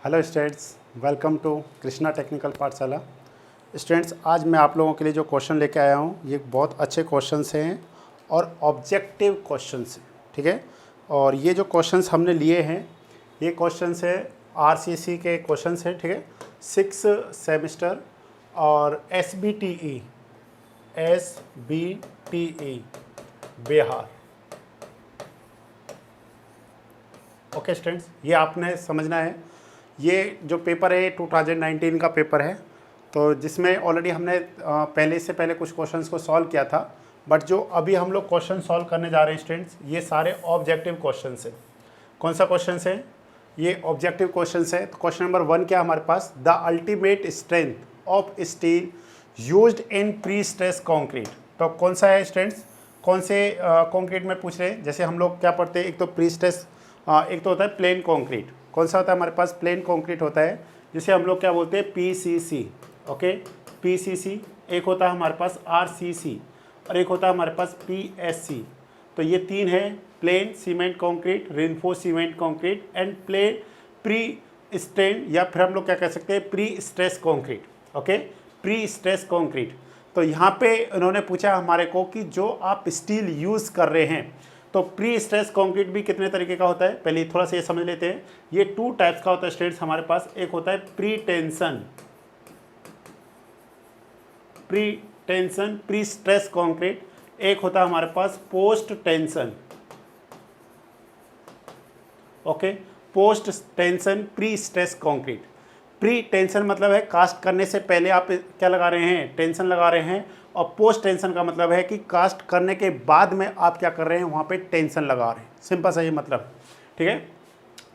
Hello students, welcome to Krishna technical Pathshala. Students, आज मैं आप लोगों के लिए जो क्वेश्चन लेके आया हूँ ये बहुत अच्छे क्वेश्चंस हैं और ऑब्जेक्टिव क्वेश्चंस हैं, ठीक है। और ये जो क्वेश्चंस हमने लिए हैं ये क्वेश्चंस है आरसीसी के क्वेश्चंस हैं, ठीक है। 6 सेमेस्टर और एसबीटीई बिहार। ओके स्टूडेंट्स, ये आपने समझना है। ये जो पेपर है 2019 का पेपर है, तो जिसमें ऑलरेडी हमने पहले से पहले कुछ क्वेश्चंस को सॉल्व किया था, बट जो अभी हम लोग क्वेश्चन सॉल्व करने जा रहे हैं स्टूडेंट्स, ये सारे ऑब्जेक्टिव क्वेश्चंस हैं। कौन सा क्वेश्चंस है? ये ऑब्जेक्टिव क्वेश्चंस है। तो क्वेश्चन नंबर 1 क्या हमारे पास? The ultimate strength of steel used in pre stress concrete. तो कौन सा है स्टूडेंट्स? कौन से कॉन्क्रीट में पूछ रहे हैं? जैसे हम लोग क्या पढ़ते हैं, एक तो प्री स्ट्रेस, एक तो होता है प्लेन कॉन्क्रीट। कौन सा होता है हमारे पास? प्लेन कॉन्क्रीट होता है, जिसे हम लोग क्या बोलते हैं? पीसीसी। Okay, PCC. एक होता है हमारे पास आरसीसी और एक होता है हमारे पास पीएससी। तो ये तीन है, plain cement concrete, reinforced cement concrete and plain pre strain, या फिर हम लोग क्या कह सकते हैं? Pre stress concrete. Okay, pre stress concrete. तो यहाँ पे उन्होंने पूछा हमारे को कि जो आप स्टील यूज़ कर रहे हैं, तो प्री स्ट्रेस कंक्रीट भी कितने तरीके का होता है, पहले थोड़ा सा ये समझ लेते हैं। ये 2 टाइप्स का होता है स्टूडेंट्स हमारे पास। एक होता है pre tension pre stress concrete, एक होता है हमारे पास post tension. Okay, post tension pre stress concrete. Pre tension मतलब है कास्ट करने से पहले आप क्या लगा रहे हैं? टेंशन लगा रहे हैं। और पोस्ट टेंशन का मतलब है कि कास्ट करने के बाद में आप क्या कर रहे हैं? वहाँ पे टेंशन लगा रहे हैं। सिंपल सा ये मतलब, ठीक है।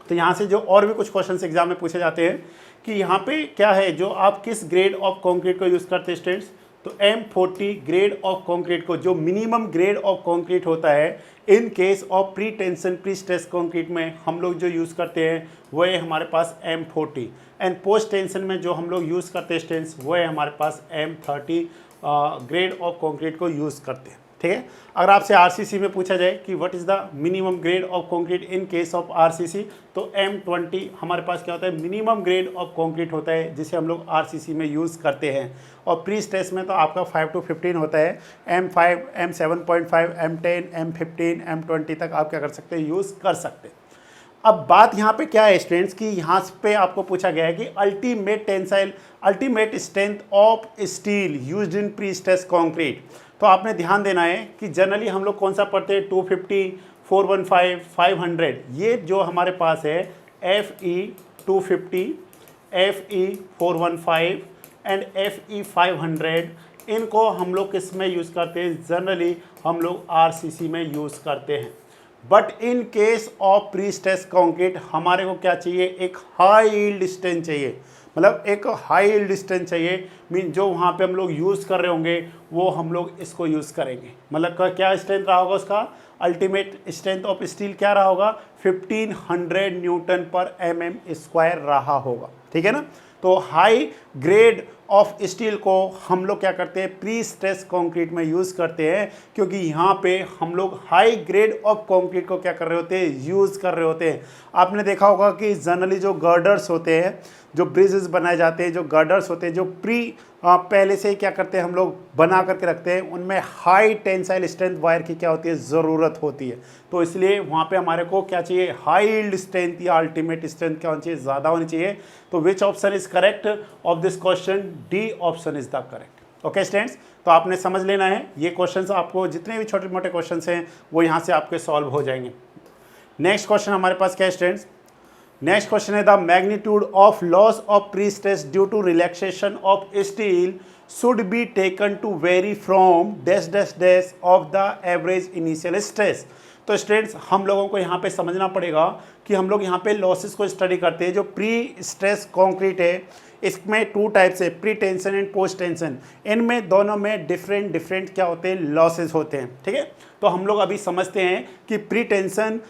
तो यहाँ से जो और भी कुछ क्वेश्चन एग्जाम में पूछे जाते हैं कि यहाँ पे क्या है, जो आप किस ग्रेड ऑफ कंक्रीट को यूज़ करते हैं स्टूडेंट्स? तो M40 ग्रेड ऑफ कंक्रीट को, जो मिनिमम ग्रेड ऑफ कंक्रीट होता है इन case of pre tension pre stress concrete में, हम लोग जो यूज़ करते हैं वो है हमारे पास M40। एंड पोस्ट टेंशन में जो हम लोग यूज़ करते हैं स्टूडेंट्स वो है हमारे पास M30 ग्रेड ऑफ कंक्रीट को यूज़ करते हैं, ठीक है। अगर आपसे आरसीसी में पूछा जाए कि what is the minimum grade of concrete in case of RCC, तो M20 हमारे पास क्या होता है? मिनिमम ग्रेड ऑफ कंक्रीट होता है, जिसे हम लोग आरसीसी में यूज़ करते हैं। और प्री स्ट्रेस में तो आपका 5 to 15 होता है। M5, M7.5, M10, M15, M20 तक आप क्या कर सकते हैं? यूज़ कर सकते हैं। अब बात यहाँ पे क्या है स्टूडेंट्स कि यहाँ पे आपको पूछा गया है कि ultimate strength of steel used in pre stress concrete. तो आपने ध्यान देना है कि जनरली हम लोग कौन सा पढ़ते हैं? 250, 415, 500। ये जो हमारे पास है FE 250, FE 415 एंड FE 500, इनको हम लोग किस में यूज़ करते हैं? जनरली हम लोग आरसीसी में यूज़ करते हैं। But in case of pre stress concrete हमारे को क्या चाहिए? एक हाई यील्ड स्ट्रेंथ चाहिए। मतलब एक हाई यील्ड स्ट्रेंथ चाहिए, मीन जो वहाँ पे हम लोग यूज़ कर रहे होंगे वो हम लोग इसको यूज़ करेंगे। मतलब क्या स्ट्रेंथ रहा होगा उसका? अल्टीमेट स्ट्रेंथ ऑफ स्टील क्या रहा होगा? 1500 न्यूटन पर mm² रहा होगा, ठीक है ना। तो हाई ग्रेड ऑफ स्टील को हम लोग क्या करते हैं? प्री स्ट्रेस कंक्रीट में यूज़ करते हैं, क्योंकि यहाँ पे हम लोग हाई ग्रेड ऑफ कंक्रीट को क्या कर रहे होते हैं? यूज़ कर रहे होते हैं। आपने देखा होगा कि जनरली जो गर्डर्स होते हैं, जो ब्रिजेस बनाए जाते हैं, जो गर्डर्स होते हैं, जो पहले से ही क्या करते हैं हम लोग बना करके रखते हैं, उनमें हाई टेंसाइल स्ट्रेंथ वायर की क्या होती है? ज़रूरत होती है। तो इसलिए वहाँ पे हमारे को क्या चाहिए? हाई यील्ड स्ट्रेंथ या अल्टीमेट स्ट्रेंथ क्या होनी चाहिए? ज़्यादा होनी चाहिए। तो विच option is correct of this question? D option is the correct. Okay students, तो आपने समझ लेना है ये क्वेश्चन। आपको जितने भी छोटे मोटे क्वेश्चन हैं वो यहाँ से आपके सॉल्व हो जाएंगे। नेक्स्ट क्वेश्चन हमारे पास क्या है स्टूडेंट्स? नेक्स्ट क्वेश्चन है the magnitude of loss of pre stress due to relaxation of steel should be taken to very from dash dash dash of the average initial stress. तो students हम लोगों को यहाँ पे समझना पड़ेगा कि हम लोग यहाँ पे लॉसेस को स्टडी करते हैं। जो प्री स्ट्रेस कंक्रीट है इसमें 2 टाइप्स है, pre tension and post tension. इनमें दोनों में डिफरेंट क्या होते हैं? लॉसेस होते हैं, ठीक है। तो हम लोग अभी समझते हैं कि प्री टेंशन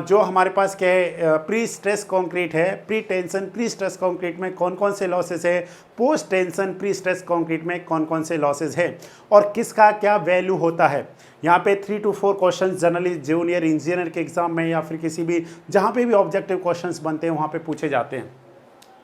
जो हमारे पास क्या है? प्री स्ट्रेस कंक्रीट है। Pre tension pre stress concrete में कौन कौन से लॉसेस है? Post tension pre stress concrete में कौन कौन से लॉसेस है और किसका क्या वैल्यू होता है? यहाँ पे 3 to 4 question generally junior engineer के एग्जाम में या फिर किसी भी जहाँ पे भी ऑब्जेक्टिव क्वेश्चंस बनते हैं वहाँ पे पूछे जाते हैं।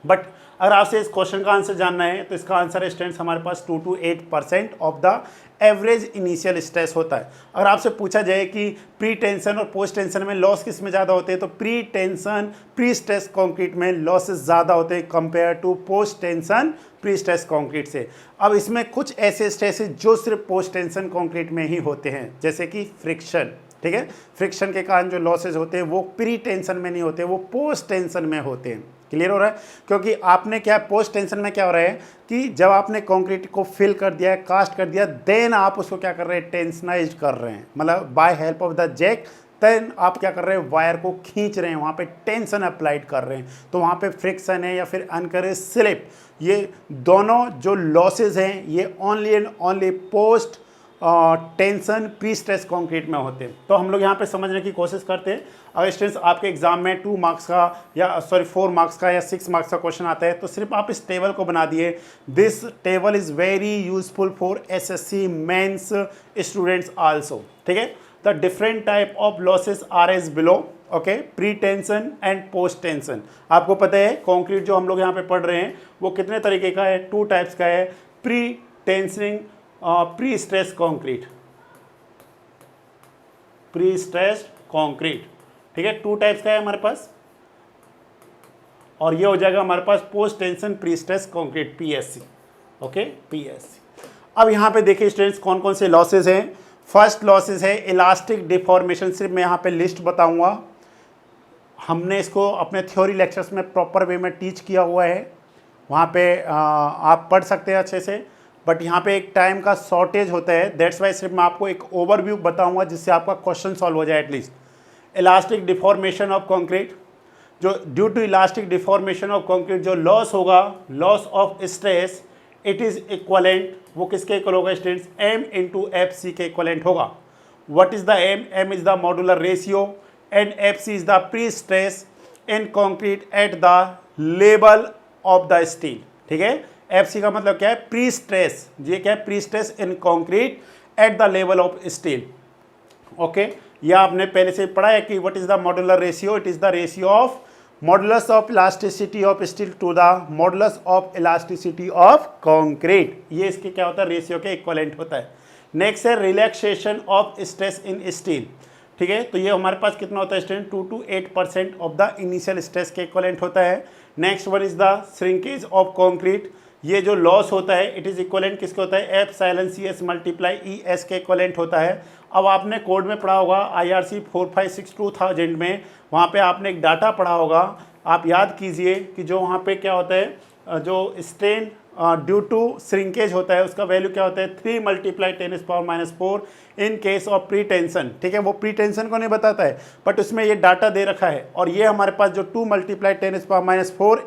बट अगर आपसे इस क्वेश्चन का आंसर जानना है तो इसका आंसर स्टूडेंट्स हमारे पास 2 to 8% of the average initial stress होता है। अगर आपसे पूछा जाए कि प्री टेंशन और पोस्ट टेंशन में लॉस किस में ज़्यादा होते हैं, तो pre tension pre stress concrete में लॉसेस ज़्यादा होते हैं compare to post tension pre stress concrete से। अब इसमें कुछ ऐसे स्ट्रेसेस जो सिर्फ पोस्ट टेंशन कंक्रीट में ही होते हैं, जैसे कि फ्रिक्शन, ठीक है। फ्रिक्शन के कारण जो लॉसेज होते हैं वो प्री टेंशन में नहीं होते, वो पोस्ट टेंशन में होते हैं। क्लियर हो रहा है? क्योंकि आपने क्या पोस्ट टेंशन में क्या हो रहा है कि जब आपने कंक्रीट को फिल कर दिया है, कास्ट कर दिया, देन आप उसको क्या कर रहे हैं, टेंशनाइज कर रहे हैं, मतलब by help of the jack then आप क्या कर रहे हैं, वायर को खींच रहे हैं, वहाँ पे टेंशन अप्लाइड कर रहे हैं, तो वहाँ पे फ्रिक्शन है या फिर अनकरेज स्लिप, ये दोनों जो लॉसेज हैं ये only and only post tension pre stress concrete में होते हैं। तो हम लोग यहाँ पे समझने की कोशिश करते हैं। अगर स्टूडेंट्स आपके एग्जाम में 2 मार्क्स का या 4 मार्क्स का या 6 मार्क्स का क्वेश्चन आता है तो सिर्फ आप इस टेबल को बना दिए। This table is very useful for SSC mains students also, ठीक है। The different type of losses are as below, okay, pre tension and post tension. आपको पता है कंक्रीट जो हम लोग यहाँ पे पढ़ रहे हैं वो कितने तरीके का है, 2 टाइप्स का है, pre tensing pre stress concrete, pre stress concrete, ठीक है, 2 टाइप्स का है हमारे पास। और ये हो जाएगा हमारे पास post tension pre stress concrete, PSC, okay, PSC. अब यहाँ पे देखिए स्टूडेंट्स कौन कौन से लॉसेज हैं। फर्स्ट लॉसेज है इलास्टिक डिफॉर्मेशन, सिर्फ मैं यहाँ पे लिस्ट बताऊंगा, हमने इसको अपने थ्योरी लेक्चर्स में प्रॉपर वे में टीच किया हुआ है, वहाँ पे आप पढ़ सकते हैं अच्छे से, बट यहाँ पे एक टाइम का शॉर्टेज होता है, दैट्स वाई सिर्फ मैं आपको एक ओवरव्यू बताऊंगा जिससे आपका क्वेश्चन सॉल्व हो जाए at least. Elastic deformation of concrete, जो due to elastic deformation of concrete जो लॉस होगा, loss of stress, it is equivalent, वो किसके इक्वल होगा students, M into F C के इक्वलेंट होगा। What is the M, M is the modular ratio and F C is the pre stress in concrete at the level of the steel, ठीक है। F C का मतलब क्या है, pre stress, ये क्या है, pre stress in concrete at the level of steel, okay. ये आपने पहले से पढ़ा है कि what is the modular ratio, it is the ratio of modulus of elasticity of steel to the modulus of elasticity of concrete, ये इसके क्या होता है, रेशियो के इक्वलेंट होता है। नेक्स्ट है relaxation of stress in steel, ठीक है, तो ये हमारे पास कितना होता है student, 2 to 8% of the initial stress के इक्वलेंट होता है। Next one is the shrinkage of concrete, ये जो लॉस होता है इट इज़ इक्वलेंट किसके होता है, epsilon C S multiply E S के इक्वलेंट होता है। अब आपने कोड में पढ़ा होगा IRC 4562,000 में, वहाँ पे आपने एक डाटा पढ़ा होगा, आप याद कीजिए कि जो वहाँ पे क्या होता है, जो स्ट्रेन ड्यू टू श्रिंकेज होता है उसका वैल्यू क्या होता है, 3 × 10⁻⁴ इन केस ऑफ प्री टेंशन, ठीक है। वो प्री टेंशन को नहीं बताता है बट उसमें ये डाटा दे रखा है, और ये हमारे पास जो 2 × 10⁻⁴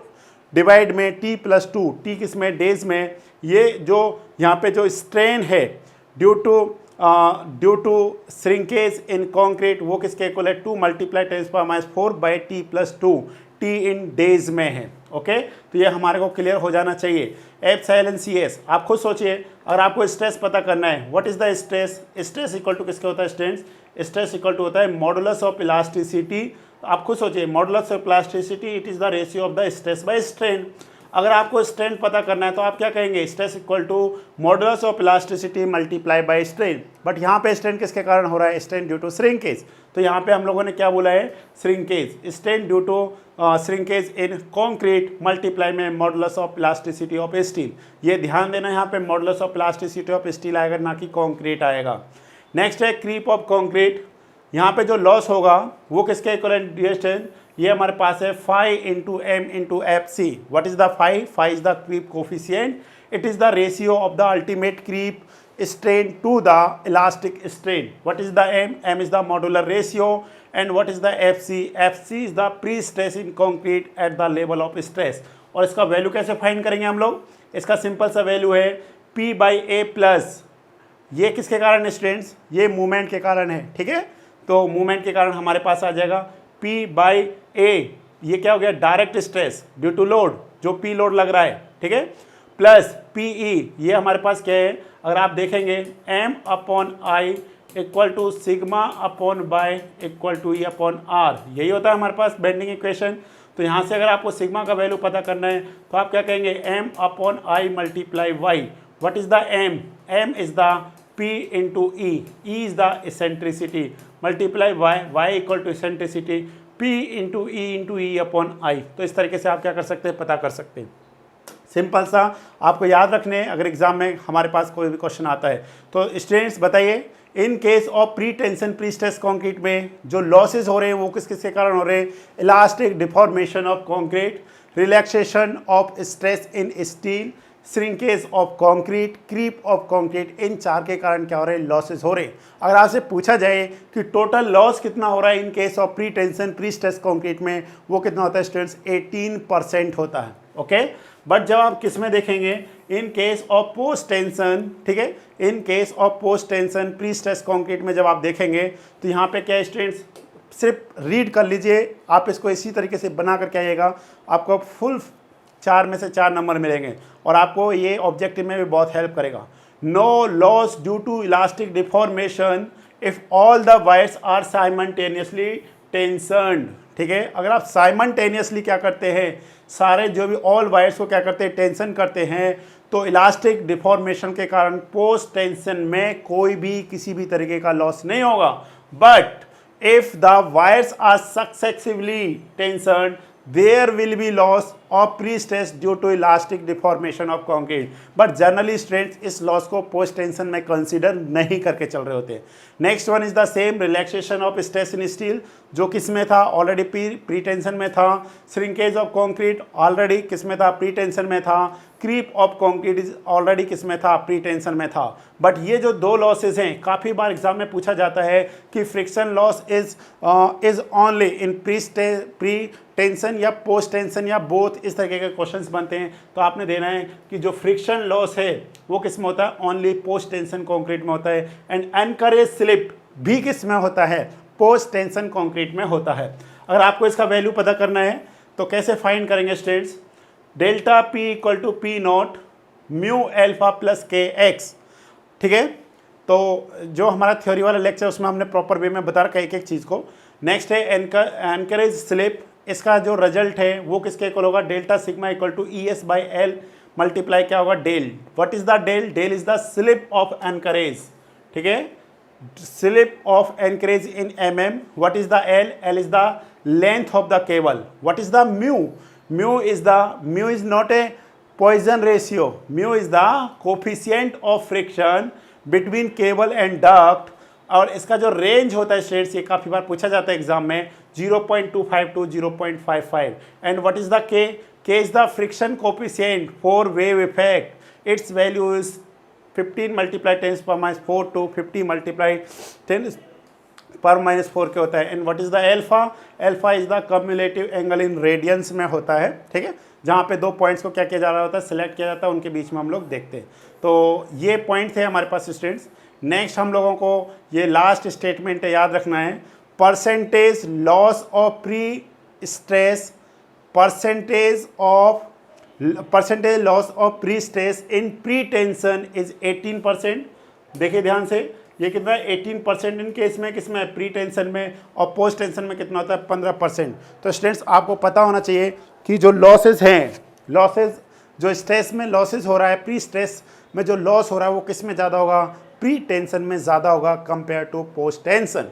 डिवाइड में t+2, टी किस में, डेज में, ये जो यहाँ पे जो स्ट्रेन है due to shrinkage in concrete वो किसके इक्वल है, 2 × 10⁻⁴/t+2, टी इन डेज में है, ओके। तो ये हमारे को क्लियर हो जाना चाहिए। एफ साइलन सी एस, आप खुद सोचिए अगर आपको स्ट्रेस पता करना है, what is the stress, stress equal to किसके होता है स्टूडेंट्स, स्ट्रेस इक्वल टू होता है मॉडुलस ऑफ इलास्टिसिटी। आप खुद सोचिए modulus of elasticity it is the ratio of the stress by strain. अगर आपको स्ट्रेन पता करना है तो आप क्या कहेंगे, stress equal to modulus of elasticity multiply by strain. But यहाँ पे स्ट्रेन किसके कारण हो रहा है, स्ट्रेन ड्यू टू श्रिंकेज, तो यहाँ पे हम लोगों ने क्या बोला है, shrinkage, strain due to shrinkage in concrete multiply में modulus of elasticity of steel. ये ध्यान देना, यहाँ पे modulus of elasticity of steel आएगा ना कि कंक्रीट आएगा। नेक्स्ट है क्रीप ऑफ कंक्रीट, यहाँ पे जो लॉस होगा वो किसके इक्वलेंट डिस्टेंस, ये हमारे पास है phi × m × fc। What is the phi, phi is the creep coefficient, it is the ratio of the ultimate creep strain to the elastic strain. What is the m, m is the modular ratio and what is the fc, fc is the pre stress in concrete at the level of stress. और इसका value कैसे find करेंगे हम लोग, इसका simple सा value है p/a+, ये किसके कारण है स्टूडेंट्स, ये मूवमेंट के कारण है, ठीक है। तो मूवमेंट के कारण हमारे पास आ जाएगा p/a, ये क्या हो गया, direct stress due to load, जो p लोड लग रहा है, ठीक है, प्लस pe, ये हमारे पास क्या है, अगर आप देखेंगे m/i इक्वल टू सिग्मा/y इक्वल टू e/r, यही होता है हमारे पास बेंडिंग इक्वेशन। तो यहाँ से अगर आपको सिग्मा का वैल्यू पता करना है तो आप क्या कहेंगे, M upon I multiply Y. What is the M? M is the P into E. E is the eccentricity. Multiply Y. Y equal to eccentricity. P into E upon I. तो इस तरीके से आप क्या कर सकते हैं, पता कर सकते हैं. सिंपल सा आपको याद रखने, अगर एग्जाम में हमारे पास कोई भी क्वेश्चन आता है तो स्टूडेंट्स बताइए, इन case of pre tension pre stress concrete में जो लॉसेज हो रहे हैं वो किस किस के कारण हो रहे हैं? Elastic deformation of concrete, relaxation of stress in steel, shrinkage of concrete, creep of concrete. इन चार के कारण क्या हो रहे हैं? लॉसेस हो रहे हैं. अगर आपसे पूछा जाए कि टोटल लॉस कितना हो रहा है इन case of pre tension pre stress concrete में, वो कितना होता है स्टूडेंट्स? 18% होता है. ओके, बट जब आप किस में देखेंगे, इन केस ऑफ पोस्ट टेंशन, ठीक है, इन case of post tension pre stress concrete में जब आप देखेंगे तो यहाँ पे क्या स्टूडेंट्स, सिर्फ रीड कर लीजिए, आप इसको इसी तरीके से बना करके आइएगा, आपको फुल 4 में से 4 नंबर मिलेंगे और आपको ये ऑब्जेक्टिव में भी बहुत हेल्प करेगा. No loss due to elastic deformation if all the wires are simultaneously tensioned. ठीक है, अगर आप साइमल्टेनियसली क्या करते हैं, सारे जो भी ऑल वायर्स को क्या करते हैं, टेंशन करते हैं, तो इलास्टिक डिफॉर्मेशन के कारण पोस्ट टेंशन में कोई भी किसी भी तरीके का लॉस नहीं होगा. But if the wires are successively tensioned there will be loss of pre-stress due to elastic deformation of concrete. But generally students इस लॉस को पोस्ट टेंशन में कंसीडर नहीं करके चल रहे होते. Next one is the same, relaxation of stress in steel, जो किस में था? ऑलरेडी प्री टेंशन में था. श्रिंकेज ऑफ कंक्रीट ऑलरेडी किस में था? प्री टेंशन में था. Creep of concrete is already किस में था? प्री टेंशन में था. बट ये जो दो लॉसेज हैं, काफ़ी बार एग्जाम में पूछा जाता है कि friction loss is only in pre tension या पोस्ट टेंशन या बोथ, इस तरीके के क्वेश्चंस बनते हैं. तो आपने देना है कि जो फ्रिक्शन लॉस है वो किस में होता है? ओनली पोस्ट टेंशन कंक्रीट में होता है. एंड एनकरेज स्लिप भी किस में होता है? पोस्ट टेंशन कंक्रीट में होता है. अगर आपको इसका वैल्यू पता करना है तो कैसे फाइंड करेंगे students? Delta P equal to P not mu alpha plus K X. ठीक है, तो जो हमारा थ्योरी वाला लेक्चर उसमें हमने प्रॉपर वे में बता रखा है एक एक चीज़ को. नेक्स्ट है एनकरेज स्लिप, इसका जो रिजल्ट है वो किसके इक्वल होगा? Delta sigma equal to E S by L multiply क्या होगा? Del. What is the del? Del is the slip of anchorage. ठीक है, slip of anchorage in mm. What is the L? L is the length of the cable. What is the mu? Mu is not a Poisson ratio. Mu is the coefficient of friction between cable and duct. और इसका जो range होता है students, ये काफ़ी बार पूछा जाता है एग्जाम में, 0.25 to 0.55. And what is the K? K is the friction coefficient for wave effect. Its value is 15 multiply 10⁻⁴ to 50 multiply 10⁻⁴ के होता है. And what is the alpha? Alpha is the cumulative angle in radians में होता है. ठीक है, जहाँ पे दो पॉइंट्स को क्या किया जा रहा होता है? सिलेक्ट किया जाता है, उनके बीच में हम लोग देखते हैं. तो ये पॉइंट थे हमारे पास स्टूडेंट्स. नेक्स्ट हम लोगों को ये लास्ट स्टेटमेंट याद रखना है, percentage loss of pre stress, percentage loss of pre stress in pre tension is 18%. देखिए ध्यान से, ये कितना है? 18% इन केस में, किसमें? प्री टेंशन में. और पोस्ट टेंशन में कितना होता है? 15%. तो स्टूडेंट्स आपको पता होना चाहिए कि जो लॉसेज हैं, लॉसेज जो स्ट्रेस में लॉसेज हो रहा है, प्री स्ट्रेस में जो लॉस हो रहा है वो किस में ज़्यादा होगा? प्री टेंशन में ज़्यादा होगा कंपेयर टू पोस्ट टेंशन.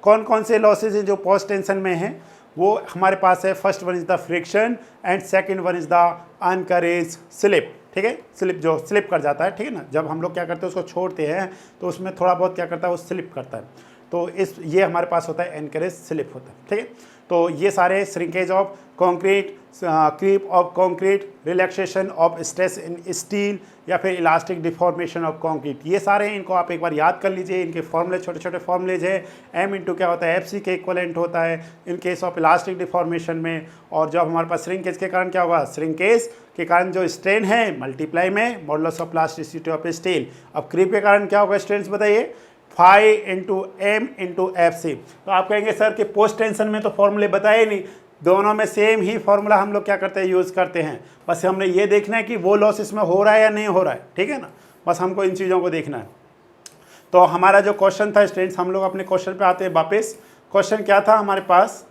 कौन कौन से लॉसेज हैं जो पोस्ट टेंशन में हैं? वो हमारे पास है, first one is the friction and second one is the encourage slip. ठीक है, स्लिप जो स्लिप कर जाता है, ठीक है ना, जब हम लोग क्या करते हैं उसको छोड़ते हैं तो उसमें थोड़ा बहुत क्या करता है? वो स्लिप करता है. तो ये हमारे पास होता है एनकरेज स्लिप होता है. ठीक है, तो ये सारे shrinkage of concrete, creep of concrete, relaxation of stress in steel या फिर इलास्टिक डिफॉर्मेशन ऑफ कंक्रीट, ये सारे इनको आप एक बार याद कर लीजिए. इनके फॉर्मूले छोटे छोटे फॉर्मूलेज है. एम इंटू क्या होता है? FC के इक्वलेंट होता है इन केस ऑफ इलास्टिक डिफॉर्मेशन में. और जब हमारे पास श्रिंकेज के कारण क्या होगा? श्रिंकेज के कारण जो स्ट्रेन है मल्टीप्लाई में modulus of plasticity of steel. अब क्रीप के कारण क्या होगा स्टूडेंट्स बताइए? Phi into M into FC. तो आप कहेंगे सर कि पोस्ट टेंशन में तो फॉर्मूले बताए नहीं, दोनों में सेम ही फॉर्मूला हम लोग क्या करते हैं? यूज़ करते हैं. बस हमने ये देखना है कि वो लॉस इसमें हो रहा है या नहीं हो रहा है. ठीक है ना, बस हमको इन चीज़ों को देखना है. तो हमारा जो क्वेश्चन था स्टूडेंट्स, हम लोग अपने क्वेश्चन पे आते हैं वापस. क्वेश्चन क्या था हमारे पास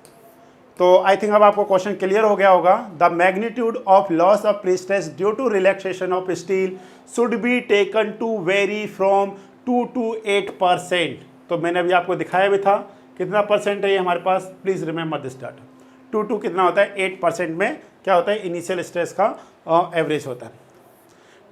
तो आई थिंक अब आपको क्वेश्चन क्लियर हो गया होगा। The magnitude of loss of prestress due to relaxation of steel should be taken to very from 2 to 8%। तो मैंने अभी आपको दिखाया भी था कितना परसेंट है ये हमारे पास, प्लीज रिमेंबर दिस डाटा। 2 कितना होता है, 8% में क्या होता है, इनिशियल स्ट्रेस का एवरेज होता है।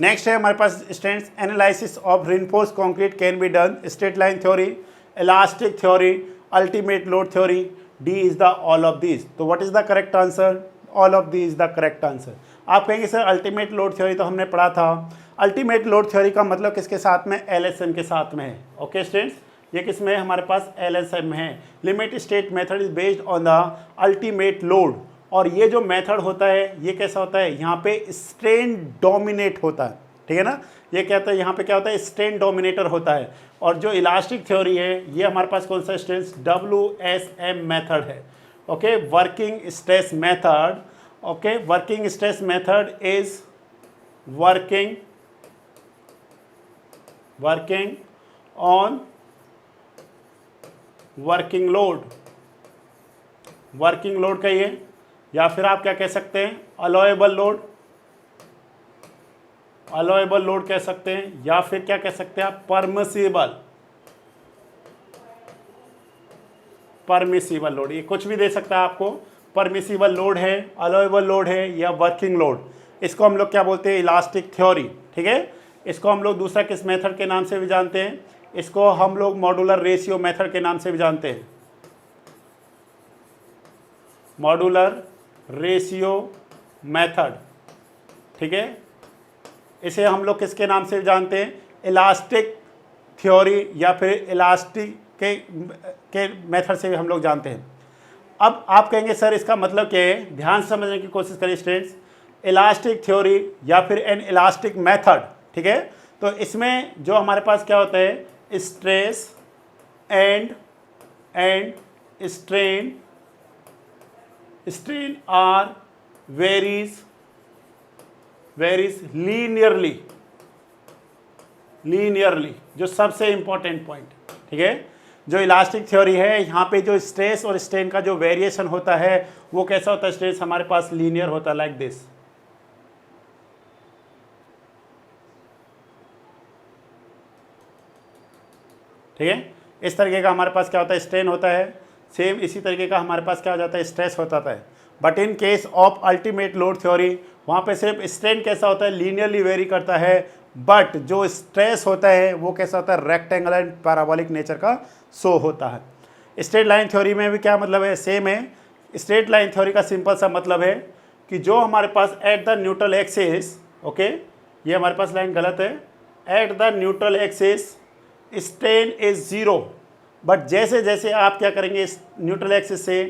नेक्स्ट है हमारे पास strength analysis of reinforce concrete can be done, straight line theory, elastic theory, ultimate load theory, D is the all of these. तो what is the correct answer, all of the is the correct answer. आप कहेंगे sir ultimate load theory तो हमने पढ़ा था, ultimate load theory का मतलब किसके साथ में, एलएसएम के साथ में है। ओके स्टूडेंट्स, ये किस में हमारे पास एलएसएम है। Limit state method is based on the ultimate load, और ये जो मेथड होता है ये कैसा होता है, यहाँ पे स्ट्रेन डोमिनेट होता है, ठीक है ना। ये क्या होता है, यहाँ पे क्या होता है, स्ट्रेन डोमिनेटर होता है। और जो इलास्टिक थ्योरी है ये हमारे पास कौन सा स्ट्रेस, WSM मेथड है। Okay, working stress method. Okay, working stress method is working on working load कहिए, या फिर आप क्या कह सकते हैं, अलोएबल लोड कह सकते हैं, या फिर क्या कह सकते हैं आप, परमिसिबल लोड। ये कुछ भी दे सकता है आपको, परमिसिबल लोड है, अलोएबल लोड है, या वर्किंग लोड। इसको हम लोग क्या बोलते हैं, इलास्टिक थ्योरी, ठीक है। इसको हम लोग दूसरा किस मेथड के नाम से भी जानते हैं, इसको हम लोग मॉड्यूलर रेशियो मेथड के नाम से भी जानते हैं, मॉड्यूलर रेशियो मेथड, ठीक है। इसे हम लोग किसके नाम से जानते हैं, इलास्टिक थ्योरी, या फिर इलास्टिक के मेथड से भी हम लोग जानते हैं। अब आप कहेंगे सर इसका मतलब क्या है, ध्यान से समझने की कोशिश करिए स्टूडेंट्स। इलास्टिक थ्योरी या फिर एन इलास्टिक मेथड, ठीक है। तो इसमें जो हमारे पास क्या होता है, stress and strain are varies linearly, जो सबसे इंपॉर्टेंट पॉइंट, ठीक है। जो इलास्टिक थ्योरी है यहाँ पे जो स्ट्रेस और स्ट्रेन का जो वेरिएशन होता है वो कैसा होता है, स्ट्रेस हमारे पास लीनियर होता है, लाइक दिस, ठीक है। इस तरीके का हमारे पास क्या होता है, स्ट्रेन होता है। सेम इसी तरीके का हमारे पास क्या हो जाता है, स्ट्रेस होता है। But in case of ultimate load theory वहाँ पे सिर्फ स्ट्रेन कैसा होता है, लीनियरली वेरी करता है, बट जो स्ट्रेस होता है वो कैसा होता है, रेक्टेंगुलर एंड पैराबोलिक नेचर का शो होता है। स्ट्रेट लाइन थ्योरी में भी क्या मतलब है, सेम है। स्ट्रेट लाइन थ्योरी का सिंपल सा मतलब है कि जो हमारे पास at the neutral axis, okay, ये हमारे पास लाइन गलत है, at the neutral axis strain is zero, but जैसे जैसे आप क्या करेंगे, इस न्यूट्रल एक्सिस से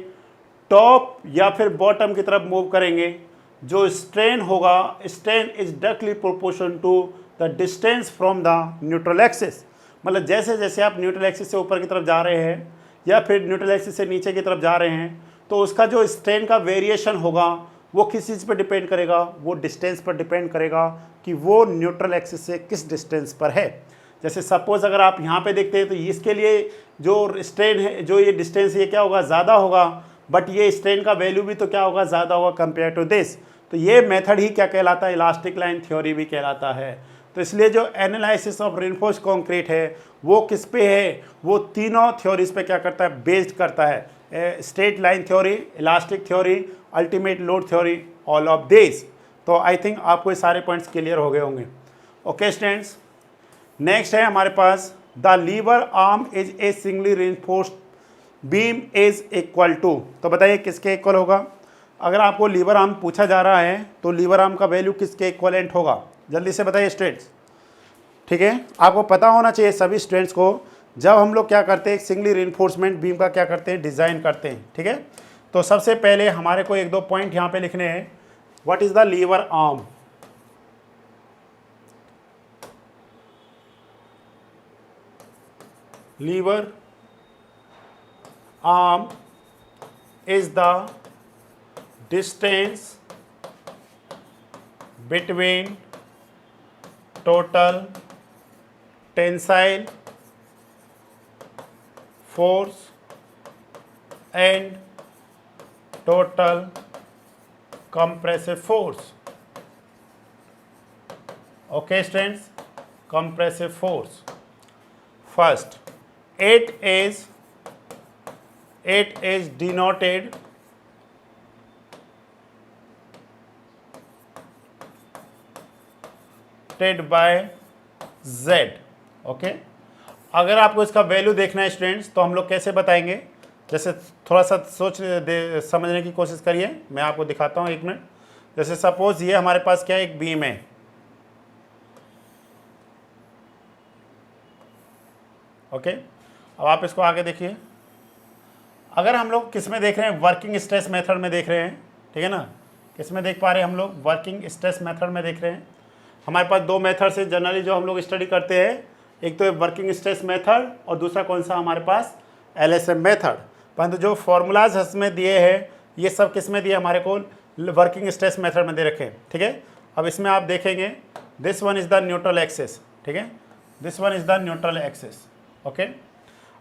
टॉप या फिर बॉटम की तरफ मूव करेंगे, जो स्ट्रेन होगा, strain is directly proportion to the distance from the neutral axis. मतलब जैसे जैसे आप न्यूट्रल एक्सिस से ऊपर की तरफ जा रहे हैं या फिर न्यूट्रल एक्सिस से नीचे की तरफ जा रहे हैं, तो उसका जो स्ट्रेन का वेरिएशन होगा वो किस चीज़ पर डिपेंड करेगा, वो डिस्टेंस पर डिपेंड करेगा कि वो न्यूट्रल एक्सिस से किस डिस्टेंस पर है। जैसे सपोज अगर आप यहाँ पे देखते हैं तो इसके लिए जो स्ट्रेन है, जो ये डिस्टेंस, ये क्या होगा, ज़्यादा होगा, बट ये स्ट्रेन का वैल्यू भी तो क्या होगा, ज़्यादा होगा कंपेयर टू दिस। तो ये मेथड ही क्या कहलाता है, इलास्टिक लाइन थ्योरी भी कहलाता है। तो इसलिए जो एनालिसिस ऑफ रिइंफोर्स्ड कंक्रीट है वो किस पे है, वो तीनों थ्योरीज पे क्या करता है, बेस्ड करता है। Straight line theory, elastic theory, ultimate load theory, all of this. तो आई थिंक आपको ये सारे पॉइंट्स क्लियर हो गए होंगे। ओके स्टूडेंट्स, नेक्स्ट है हमारे पास the lever arm is a singly reinforced beam is equal to. तो बताइए किसके इक्वल होगा। अगर आपको लीवर आर्म पूछा जा रहा है तो लीवर आर्म का वैल्यू किसके इक्वलेंट होगा, जल्दी से बताइए स्टूडेंट्स, ठीक है। आपको पता होना चाहिए सभी स्टूडेंट्स को, जब हम लोग क्या करते हैं, सिंगली रिइंफोर्समेंट बीम का क्या करते हैं, डिज़ाइन करते हैं, ठीक है। तो सबसे पहले हमारे को एक दो पॉइंट यहाँ पे लिखने हैं। What is the lever arm, lever arm is the distance between total tensile force and total compressive force. Okay students, compressive force. First, it is denoted by Z. Okay, अगर आपको इसका वैल्यू देखना है students तो हम लोग कैसे बताएंगे, जैसे थोड़ा सा समझने की कोशिश करिए, मैं आपको दिखाता हूँ 1 मिनट। जैसे सपोज ये हमारे पास क्या है, एक बीम है, ओके। अब आप इसको आगे देखिए, अगर हम लोग किस में देख रहे हैं, वर्किंग स्ट्रेस मेथड में देख रहे हैं, ठीक है ना। किस में देख पा रहे हैं हम लोग, वर्किंग स्ट्रेस मेथड में देख रहे हैं। हमारे पास 2 मेथड से जनरली जो हम लोग स्टडी करते हैं, एक तो वर्किंग स्ट्रेस मेथड और दूसरा कौन सा हमारे पास, LSM मेथड। परंतु जो फॉर्मूलाज इसमें दिए हैं ये सब किस में दिए, हमारे को वर्किंग स्ट्रेस मेथड में दे रखे हैं, ठीक है। अब इसमें आप देखेंगे this one is the neutral axis, ठीक है, this one is the neutral axis, okay.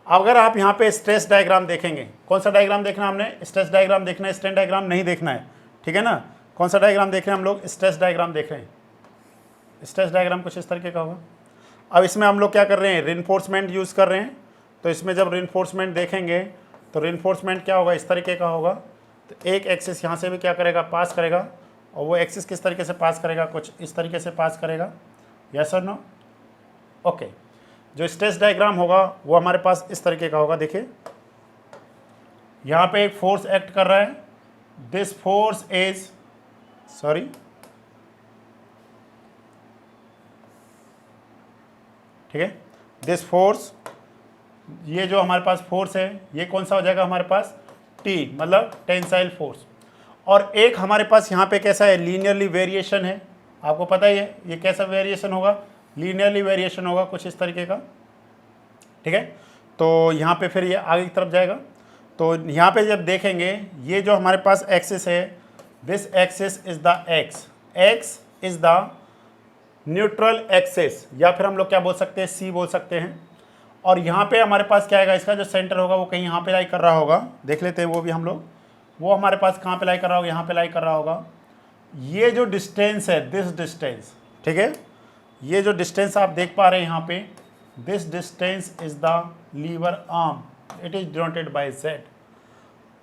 अगर आप यहाँ पे स्ट्रेस डायग्राम देखेंगे, कौन सा डायग्राम देखना है हमने, स्ट्रेस डायग्राम देखना है, स्ट्रेन डायग्राम नहीं देखना है, ठीक है ना। कौन सा डायग्राम देख रहे हैं हम लोग, स्ट्रेस डायग्राम देख रहे हैं। स्ट्रेस डायग्राम कुछ इस तरीके का होगा। अब इसमें हम लोग क्या कर रहे हैं, रिइंफोर्समेंट यूज़ कर रहे हैं। तो इसमें जब रिइंफोर्समेंट देखेंगे तो रिइंफोर्समेंट क्या होगा, इस तरीके का होगा। तो एक एक्सिस यहाँ से भी क्या करेगा, पास करेगा, और वो एक्सिस किस तरीके से पास करेगा, कुछ इस तरीके से पास करेगा, यस और नो, ओके। जो स्ट्रेस डायग्राम होगा वो हमारे पास इस तरीके का होगा। देखिए यहाँ पे एक फोर्स एक्ट कर रहा है, दिस फोर्स इज, सॉरी, ठीक है, दिस फोर्स, ये जो हमारे पास फोर्स है ये कौन सा हो जाएगा हमारे पास, T, मतलब टेंसाइल फोर्स। और एक हमारे पास यहाँ पे कैसा है, लीनियरली वेरिएशन है, आपको पता ही है ये कैसा वेरिएशन होगा, लीनियरली वेरिएशन होगा कुछ इस तरीके का, ठीक है। तो यहाँ पे फिर ये आगे की तरफ जाएगा। तो यहाँ पे जब देखेंगे ये जो हमारे पास एक्सिस है, this axis is the x is the neutral axis, या फिर हम लोग क्या बोल सकते हैं, C बोल सकते हैं। और यहाँ पे हमारे पास क्या आएगा, इसका जो सेंटर होगा वो कहीं यहाँ पे लाई कर रहा होगा, देख लेते हैं वो भी हम लोग, वो हमारे पास कहाँ पे लाई कर रहा होगा, यहाँ पे लाई कर रहा होगा। ये जो डिस्टेंस है, दिस डिस्टेंस, ठीक है, ये जो डिस्टेंस आप देख पा रहे हैं यहाँ पे, this distance is the lever arm, it is denoted by Z।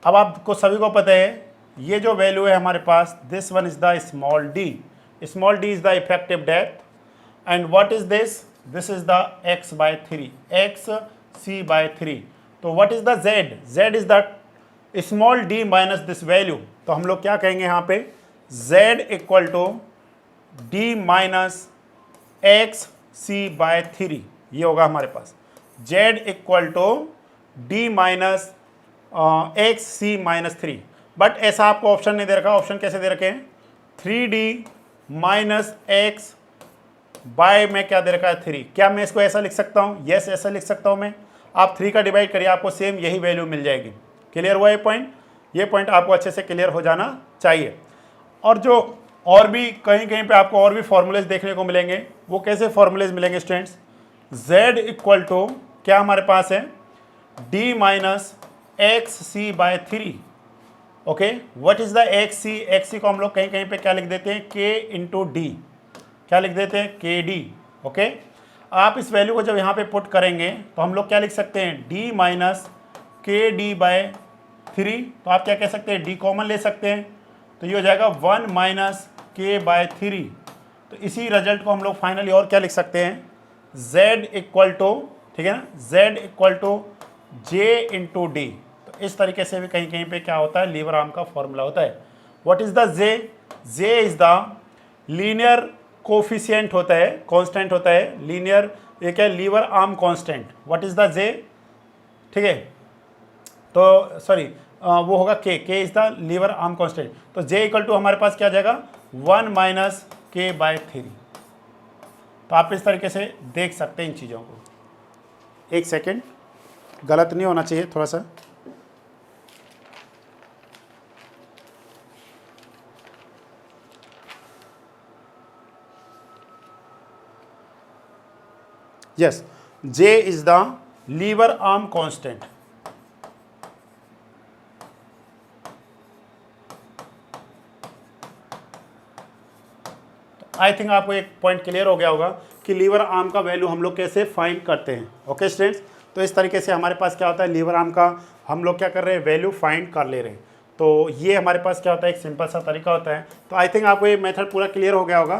अब आपको सभी को पता है ये जो वैल्यू है हमारे पास, this one is the small d is the effective depth, and what is this, this is the x/3, xc/3। तो what is the z is the small d minus this value. तो हम लोग क्या कहेंगे यहाँ पे, z equal to d minus xc/3, ये होगा हमारे पास, z equal to d minus xc/3। But ऐसा आपको ऑप्शन नहीं दे रखा, ऑप्शन कैसे दे रखे हैं, 3d माइनस x बाय में क्या दे रखा है, 3। क्या मैं इसको ऐसा लिख सकता हूँ, यस ऐसा लिख सकता हूँ मैं। आप 3 का डिवाइड करिए, आपको सेम यही वैल्यू मिल जाएगी। क्लियर हुआ ये पॉइंट आपको अच्छे से क्लियर हो जाना चाहिए। और जो और भी कहीं कहीं पे आपको और भी फॉर्मूलेज देखने को मिलेंगे, वो कैसे फॉर्मूलेज मिलेंगे स्टूडेंट्स, z इक्वल टू क्या हमारे पास है, d minus xc/3, okay. What is the xc को हम लोग कहीं कहीं पे क्या लिख देते हैं, k इंटू डी, क्या लिख देते हैं, kd, ओके। आप इस वैल्यू को जब यहाँ पे पुट करेंगे तो हम लोग क्या लिख सकते हैं, d माइनस kd/3। तो आप क्या कह सकते हैं, d कॉमन ले सकते हैं, तो ये हो जाएगा 1 माइनस k/3। तो इसी रिजल्ट को हम लोग फाइनली और क्या लिख सकते हैं, z इक्वल टू, ठीक है ना, z equal to j into D. तो इस तरीके से भी कहीं कहीं पे क्या होता है, लीवर आर्म का फॉर्मूला होता है। What is the j is the linear coefficient होता है, कांस्टेंट होता है, लीनियर, ये क्या है, lever arm constant. What is the j, ठीक है, तो सॉरी वो होगा k is the lever arm constant. तो j इक्वल टू हमारे पास क्या आ जाएगा, 1 माइनस k/3। तो आप इस तरीके से देख सकते हैं इन चीज़ों को। एक सेकेंड, गलत नहीं होना चाहिए थोड़ा सा, yes, j is the lever arm constant, I think आपको एक पॉइंट क्लियर हो गया होगा कि लीवर आर्म का वैल्यू हम लोग कैसे फाइंड करते हैं। ओके स्टूडेंट्स, तो इस तरीके से हमारे पास क्या होता है, लीवर आर्म का हम लोग क्या कर रहे हैं, वैल्यू फाइंड कर ले रहे हैं। तो ये हमारे पास क्या होता है, एक सिंपल सा तरीका होता है। तो आई थिंक आपको ये मेथड पूरा क्लियर हो गया होगा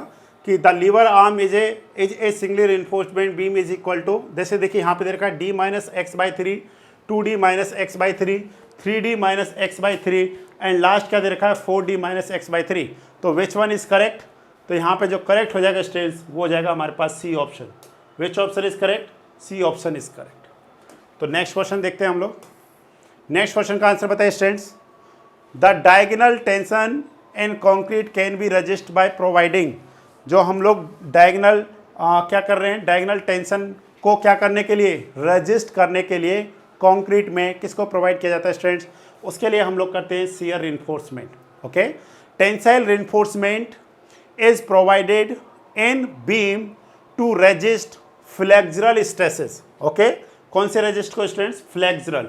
कि the lever arm is a singly reinforcement beam is equal to, जैसे देखिए यहाँ पे दे रखा है d minus X by 3, 2d minus X by 3, 3d minus X by 3 and last क्या दे रखा है 4d माइनस एक्स बाई 3। तो विच वन इज करेक्ट, तो यहाँ पे जो करेक्ट हो जाएगा स्टूडेंट्स वो हो जाएगा हमारे पास C option. Which option is correct, C option is correct. तो नेक्स्ट क्वेश्चन देखते हैं हम लोग। नेक्स्ट क्वेश्चन का आंसर बताइए students. The diagonal tension in concrete can be resist by providing, जो हम लोग डायगोनल क्या कर रहे हैं, डायगोनल टेंशन को क्या करने के लिए, रजिस्ट करने के लिए कंक्रीट में किसको प्रोवाइड किया जाता है स्टूडेंट्स, उसके लिए हम लोग करते हैं shear reinforcement. Okay, tensile reinforcement is provided in beam to resist flexural stresses. Okay, कौन से रेजिस्ट को students, flexural.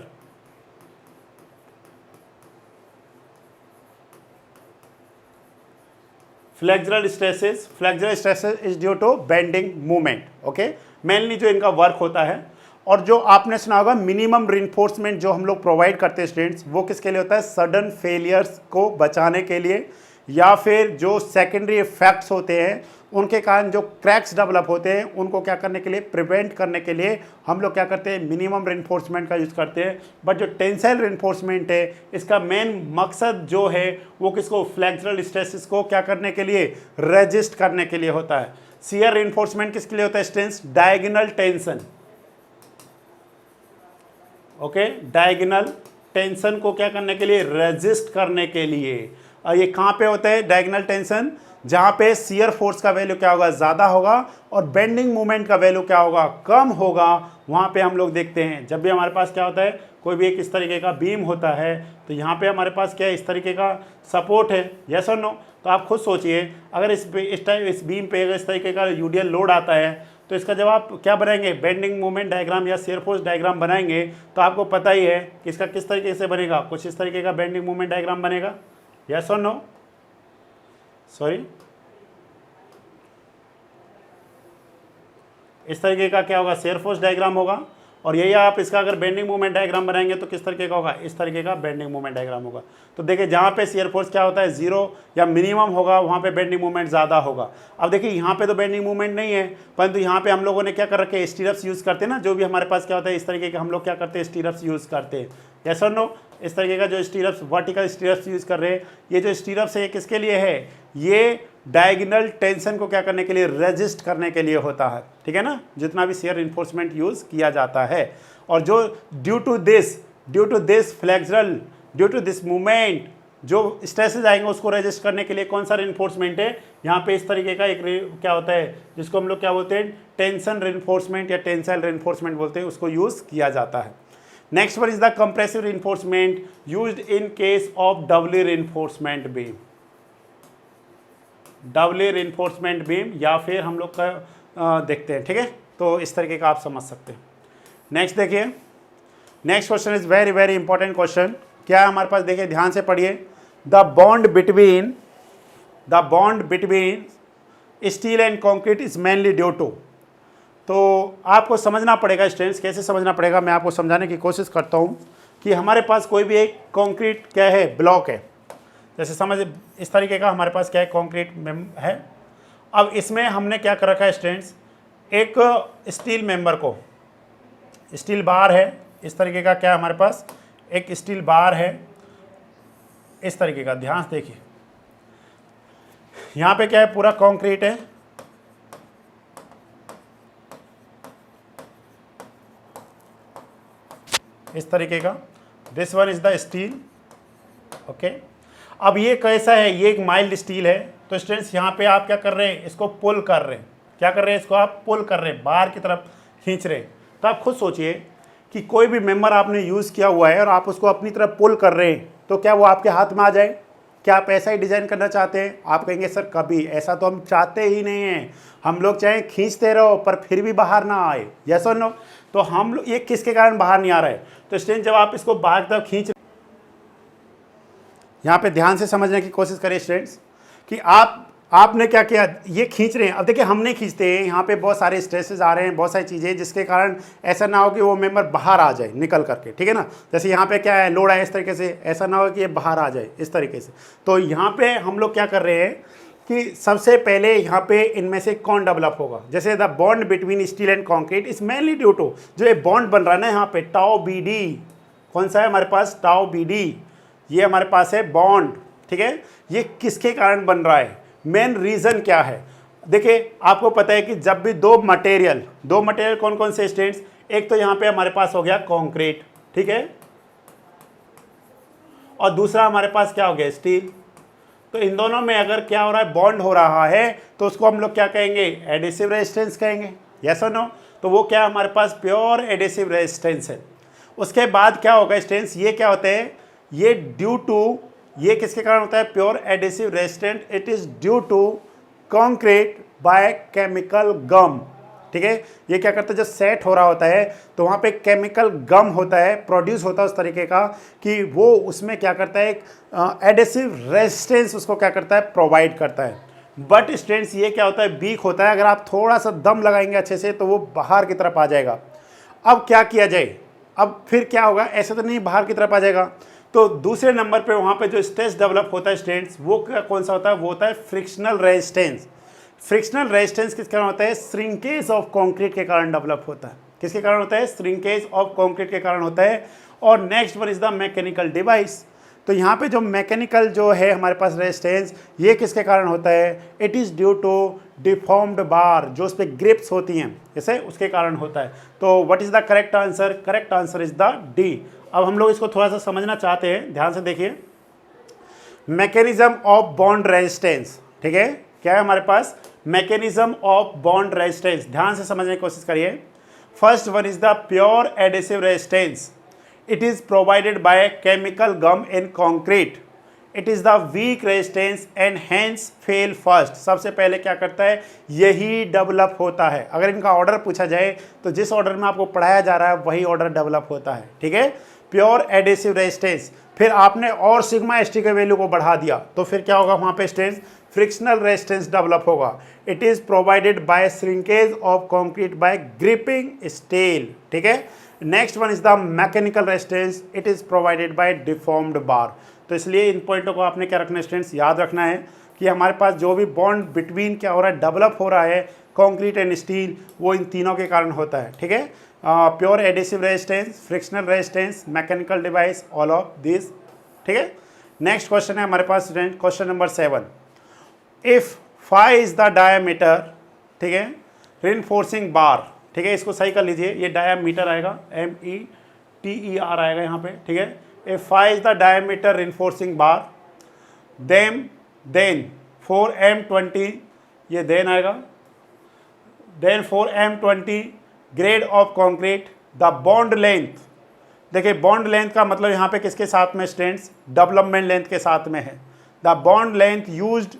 Flexural stresses is due to bending movement. Okay, mainly जो इनका वर्क होता है। और जो आपने सुना होगा मिनिमम रिइंफोर्समेंट जो हम लोग प्रोवाइड करते हैं स्टूडेंट्स, वो किसके लिए होता है, सडन फेलियर्स को बचाने के लिए, या फिर जो सेकेंडरी इफेक्ट्स होते हैं उनके कारण जो क्रैक्स डेवलप होते हैं उनको क्या करने के लिए, प्रिवेंट करने के लिए हम लोग क्या करते हैं, मिनिमम रिइंफोर्समेंट का यूज़ करते हैं। बट जो टेंसाइल रिइंफोर्समेंट है इसका मेन मकसद जो है वो किसको, फ्लेक्सुरल स्ट्रेसेस को क्या करने के लिए, रेजिस्ट करने के लिए होता है। शियर रिइंफोर्समेंट किसके लिए होता है students, diagonal tension. Okay, diagonal tension को क्या करने के लिए, रेजिस्ट करने के लिए। और ये कहाँ पे होता है डायगोनल टेंशन, जहाँ पे शियर फोर्स का वैल्यू क्या होगा, ज़्यादा होगा और बेंडिंग मोमेंट का वैल्यू क्या होगा, कम होगा। वहाँ पे हम लोग देखते हैं जब भी हमारे पास क्या होता है, कोई भी एक इस तरीके का बीम होता है तो यहाँ पे हमारे पास क्या है, इस तरीके का सपोर्ट है, यस और नो। तो आप खुद सोचिए अगर इस बीम पे अगर इस तरीके का यूडियल लोड आता है तो इसका जब आप क्या बनाएंगे, बेंडिंग मोमेंट डायग्राम या शियर फोर्स डायग्राम बनाएंगे तो आपको पता ही है कि इसका किस तरीके से बनेगा, कुछ इस तरीके का बेंडिंग मोमेंट डायग्राम बनेगा, यस और नो। सॉरी, इस तरीके का क्या होगा, शियर फोर्स डायग्राम होगा। और यही आप इसका अगर बेंडिंग मोमेंट डायग्राम बनाएंगे तो किस तरीके का होगा, इस तरीके का बेंडिंग मोमेंट डायग्राम होगा। तो देखिए जहाँ पे शियर फोर्स क्या होता है, जीरो या मिनिमम होगा, वहाँ पे बेंडिंग मोमेंट ज़्यादा होगा। अब देखिए यहाँ पे तो बेंडिंग मोमेंट नहीं है, परंतु यहाँ पे हम लोगों ने क्या कर रखे हैं, स्टीरअप्स यूज़ करते हैं ना, जो भी हमारे पास क्या होता है इस तरीके के हम लोग क्या करते हैं, स्टीरअप्स यूज़ करते हैं, यस और नो। इस तरीके का जो स्टीरअप्स, वर्टिकल स्टीरअप्स यूज़ कर रहे हैं, ये जो स्टीरअप्स है ये किसके लिए है, ये डायगोनल टेंशन को क्या करने के लिए, रेजिस्ट करने के लिए होता है, ठीक है ना, जितना भी शियर रिइंफोर्समेंट यूज़ किया जाता है। और जो due to this flexural, due to this movement जो स्ट्रेसेस आएंगे उसको रेजिस्ट करने के लिए कौन सा रिइंफोर्समेंट है, यहाँ पे इस तरीके का एक क्या होता है जिसको हम लोग क्या बोलते हैं, टेंशन रिइंफोर्समेंट या टेंसाइल रिइंफोर्समेंट बोलते हैं, उसको यूज़ किया जाता है। Next one is the compressive reinforcement used in case of doubly reinforcement beam. Doubly reinforcement beam या फिर हम लोग का देखते हैं, ठीक है, तो इस तरीके का आप समझ सकते हैं। नेक्स्ट देखिए, next question is very very important question. क्या है हमारे पास, देखिए ध्यान से पढ़िए। The bond between steel and concrete is mainly due to, तो आपको समझना पड़ेगा स्टूडेंट्स, कैसे समझना पड़ेगा मैं आपको समझाने की कोशिश करता हूँ कि हमारे पास कोई भी एक कंक्रीट क्या है, ब्लॉक है, जैसे समझ इस तरीके का हमारे पास क्या है, कंक्रीट है। अब इसमें हमने क्या कर रखा है स्टूडेंट्स, एक स्टील मेंबर को, स्टील बार है इस तरीके का, क्या हमारे पास एक स्टील बार है इस तरीके का, ध्यान से देखिए यहाँ पे क्या है, पूरा कंक्रीट है, इस तरीके का, this one is the steel. Okay, अब ये कैसा है, ये एक माइल्ड स्टील है। तो स्टूडेंट्स यहाँ पे आप क्या कर रहे हैं, इसको पुल कर रहे हैं, क्या कर रहे हैं, इसको आप पुल कर रहे हैं, बाहर की तरफ खींच रहे हैं। तो आप खुद सोचिए कि कोई भी मेंबर आपने यूज़ किया हुआ है और आप उसको अपनी तरफ पुल कर रहे हैं, तो क्या वो आपके हाथ में आ जाए? क्या आप ऐसा ही डिज़ाइन करना चाहते हैं? आप कहेंगे सर कभी, ऐसा तो हम चाहते ही नहीं हैं, हम लोग चाहे खींचते रहो पर फिर भी बाहर ना आए, यस और नो। तो हम लोग ये किसके कारण बाहर नहीं आ रहा है? तो स्टूडेंट जब आप इसको बाहर की तरफ खींच, यहाँ पे ध्यान से समझने की कोशिश करें स्टूडेंट्स कि आप आपने क्या किया, ये खींच रहे हैं। अब देखिए हम नहीं खींचते हैं, यहाँ पे बहुत सारे स्ट्रेसेस आ रहे हैं, बहुत सारी चीज़ें, जिसके कारण ऐसा ना हो कि वो मेंबर बाहर आ जाए निकल करके, ठीक है ना। जैसे यहाँ पे क्या है, लोड है इस तरीके से, ऐसा ना हो कि ये बाहर आ जाए इस तरीके से। तो यहाँ पे हम लोग क्या कर रहे हैं कि सबसे पहले यहाँ पे इनमें से कौन डेवलप होगा। जैसे the bond between steel and concrete is mainly due to, जो ये बॉन्ड बन रहा है ना यहाँ पे टाउ बी डी, कौन सा है हमारे पास, टाउ बी डी, ये हमारे पास है बॉन्ड, ठीक है। ये किसके कारण बन रहा है, मेन रीजन क्या है। देखिए आपको पता है कि जब भी दो मटेरियल कौन कौन से स्टूडेंट्स, एक तो यहाँ पे हमारे पास हो गया कंक्रीट, ठीक है, और दूसरा हमारे पास क्या हो गया, स्टील। तो इन दोनों में अगर क्या हो रहा है, बॉन्ड हो रहा है, तो उसको हम लोग क्या कहेंगे, एडिसिव रेजिस्टेंस कहेंगे, यस और नो। तो वो क्या हमारे पास प्योर एडिसिव रेजिस्टेंस है। उसके बाद क्या होगा स्टूडेंट्स, ये क्या होता है, ये ड्यू टू, ये किसके कारण होता है, pure adhesive resistant, it is due to concrete by chemical gum, ठीक है। ये क्या करता है, जब सेट हो रहा होता है तो वहाँ पे केमिकल गम होता है, प्रोड्यूस होता है उस तरीके का कि वो उसमें क्या करता है, एडिसिव रेजिस्टेंस उसको क्या करता है, प्रोवाइड करता है। बट स्टूडेंट्स ये क्या होता है, वीक होता है, अगर आप थोड़ा सा दम लगाएंगे अच्छे से तो वो बाहर की तरफ आ जाएगा। अब क्या किया जाए, अब फिर क्या होगा, ऐसे तो नहीं बाहर की तरफ आ जाएगा। तो दूसरे नंबर पे वहाँ पे जो स्ट्रेस डेवलप होता है स्टूडेंट्स, वो कौन सा होता है, वो होता है फ्रिक्शनल रेजिस्टेंस। फ्रिक्शनल रेजिस्टेंस किस कारण होता है, श्रिंकेज ऑफ कंक्रीट के कारण डेवलप होता है। किसके कारण होता है, श्रिंकेज ऑफ कंक्रीट के कारण होता है। और next one is the mechanical device. तो यहाँ पे जो मैकेनिकल जो है हमारे पास रेजिस्टेंस, ये किसके कारण होता है, it is due to deformed bar, जो उस पर ग्रिप्स होती हैं जैसे, उसके कारण होता है। तो what is the correct answer, correct answer is the D. अब हम लोग इसको थोड़ा सा समझना चाहते हैं, ध्यान से देखिए। मैकेनिज्म ऑफ बॉन्ड रेजिस्टेंस, ठीक है, क्या है हमारे पास, मैकेनिज्म ऑफ बॉन्ड रेजिस्टेंस, ध्यान से समझने की कोशिश करिए। First one is the pure adhesive resistance, it is provided by chemical gum in concrete, it is the weak resistance and hence fail first. सबसे पहले क्या करता है, यही डेवलप होता है। अगर इनका ऑर्डर पूछा जाए तो जिस ऑर्डर में आपको पढ़ाया जा रहा है वही ऑर्डर डेवलप होता है, ठीक है। प्योर एडिसिव रेजिस्टेंस, फिर आपने और सिग्मा एस टी के वैल्यू को बढ़ा दिया तो फिर क्या होगा वहाँ पे स्ट्रेंथ, फ्रिक्शनल रेजिस्टेंस डेवलप होगा। It is provided by shrinkage of concrete by gripping steel, ठीक है। Next one is the mechanical resistance, it is provided by deformed bar. तो इसलिए इन पॉइंटों को आपने क्या रखना है स्टूडेंट्स, याद रखना है कि हमारे पास जो भी बॉन्ड बिटवीन क्या हो रहा है, डेवलप हो रहा है कंक्रीट एंड स्टील, वो इन तीनों के कारण होता है, ठीक है। Pure adhesive resistance, frictional resistance, mechanical device, all of this, ठीक है। नेक्स्ट क्वेश्चन है हमारे पास student, question number 7। If phi is the diameter, ठीक है, रिइंफोर्सिंग बार, ठीक है, इसको सही कर लीजिए, ये डायामीटर आएगा, METER आएगा यहाँ पे, ठीक है। If phi is the diameter reinforcing bar, then 4M20, ये देन आएगा, then 4M20 grade of concrete, the bond length, देखिए बॉन्ड लेंथ का मतलब यहाँ पे किसके साथ में स्टूडेंट्स, डेवलपमेंट लेंथ के साथ में है। The bond length used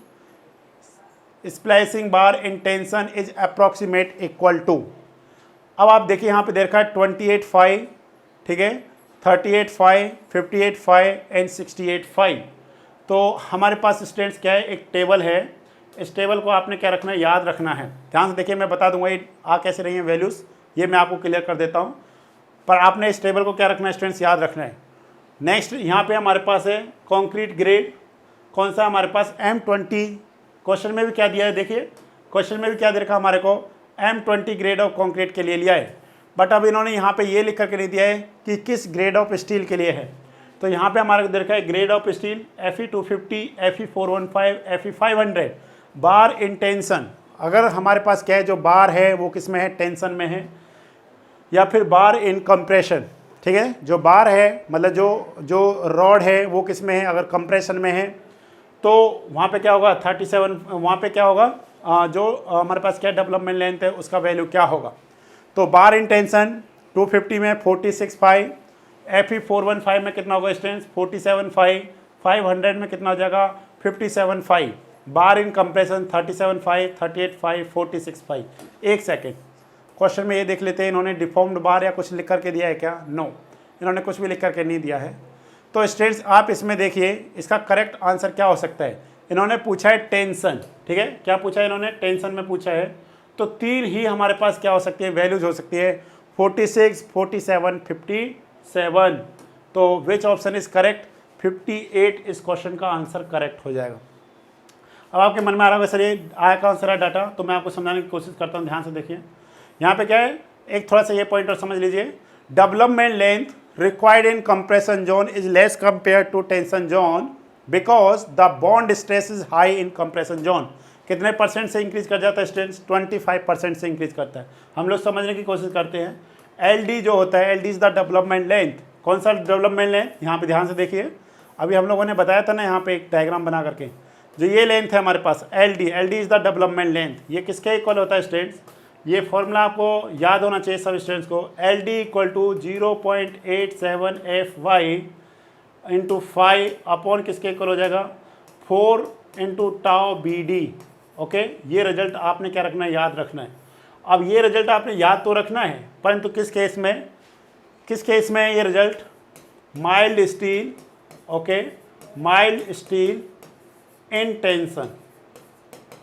splicing bar in tension is approximate equal to, अब आप देखिए यहाँ पे देखा है 28.5, ठीक है, 38.5, 58.5 एंड 68.5। तो हमारे पास स्टूडेंट्स क्या है, एक टेबल है, इस टेबल को आपने क्या रखना है, याद रखना है। ध्यान से देखिए, मैं बता दूंगा ये आ कैसे रही है वैल्यूज़, ये मैं आपको क्लियर कर देता हूँ, पर आपने इस टेबल को क्या रखना है स्टूडेंट्स, याद रखना है। नेक्स्ट यहाँ पे हमारे पास है कंक्रीट ग्रेड, कौन सा हमारे पास, M20। क्वेश्चन में भी क्या दिया है, देखिए क्वेश्चन में भी क्या दे रखा हमारे को, M20 ग्रेड ऑफ कंक्रीट के लिए लिया है। बट अब इन्होंने यहाँ पे ये लिख करके नहीं दिया है कि किस ग्रेड ऑफ स्टील के लिए है। तो यहाँ पे हमारे को दे रखा है grade of steel Fe250, Fe415, Fe500 bar in tension. अगर हमारे पास क्या है, जो बार है वो किस में है, टेंशन में है, या फिर बार इन कंप्रेशन, ठीक है, जो बार है मतलब जो रॉड है वो किस में है, अगर कंप्रेशन में है तो वहाँ पे क्या होगा 37, वहाँ पे क्या होगा जो हमारे पास क्या डेवलपमेंट लेंथ है उसका वैल्यू क्या होगा। तो बार इन टेंशन 250 में 46.5, Fe415 में कितना होगा स्टूडेंट्स 47.5, 500 में कितना हो जाएगा 57.5, बार इन कंप्रेशन 37.5, 38.5, 46.5। एक सेकेंड, क्वेश्चन में ये देख लेते हैं इन्होंने डिफॉर्म्ड बार या कुछ लिख करके दिया है क्या, नो, इन्होंने कुछ भी लिख करके नहीं दिया है। तो स्टूडेंट्स आप इसमें देखिए इसका करेक्ट आंसर क्या हो सकता है, इन्होंने पूछा है टेंशन, ठीक है, क्या पूछा है इन्होंने, टेंशन में पूछा है। तो 3 ही हमारे पास क्या हो सकती है, वैल्यूज हो सकती है, 46, 47, 57। तो विच ऑप्शन इज करेक्ट, 58 इस क्वेश्चन का आंसर करेक्ट हो जाएगा। अब आपके मन में आ रहा होगा सर ये आया कहाँ से रहा डाटा, तो मैं आपको समझाने की कोशिश करता हूँ, ध्यान से देखिए। यहाँ पे क्या है, एक थोड़ा सा ये पॉइंट और समझ लीजिए। Development length required in compression zone is less compare to tension zone because the bond stress is high in compression zone. कितने परसेंट से इंक्रीज कर जाता है स्ट्रेस, 25% से इंक्रीज करता है। हम लोग समझने की कोशिश करते हैं। एल डी जो होता है, L D is the development length. कौन सा डेवलपमेंट लेंथ, यहाँ पे ध्यान से देखिए, अभी हम लोगों ने बताया था ना यहाँ पे एक डायग्राम बना करके, जो ये लेंथ है हमारे पास L D is the development length. ये किसके इक्वल होता है स्टूडेंट्स, ये फॉर्मूला आपको याद होना चाहिए सब स्टूडेंट्स को। L D equal to 0.87 F Y into 5 upon किसके इक्वल हो जाएगा, 4 into tau B D. Okay, ये रिजल्ट आपने क्या रखना है, याद रखना है। अब ये रिजल्ट आपने याद तो रखना है, परंतु किस केस में है ये result, mild steel, okay, mild steel in tension,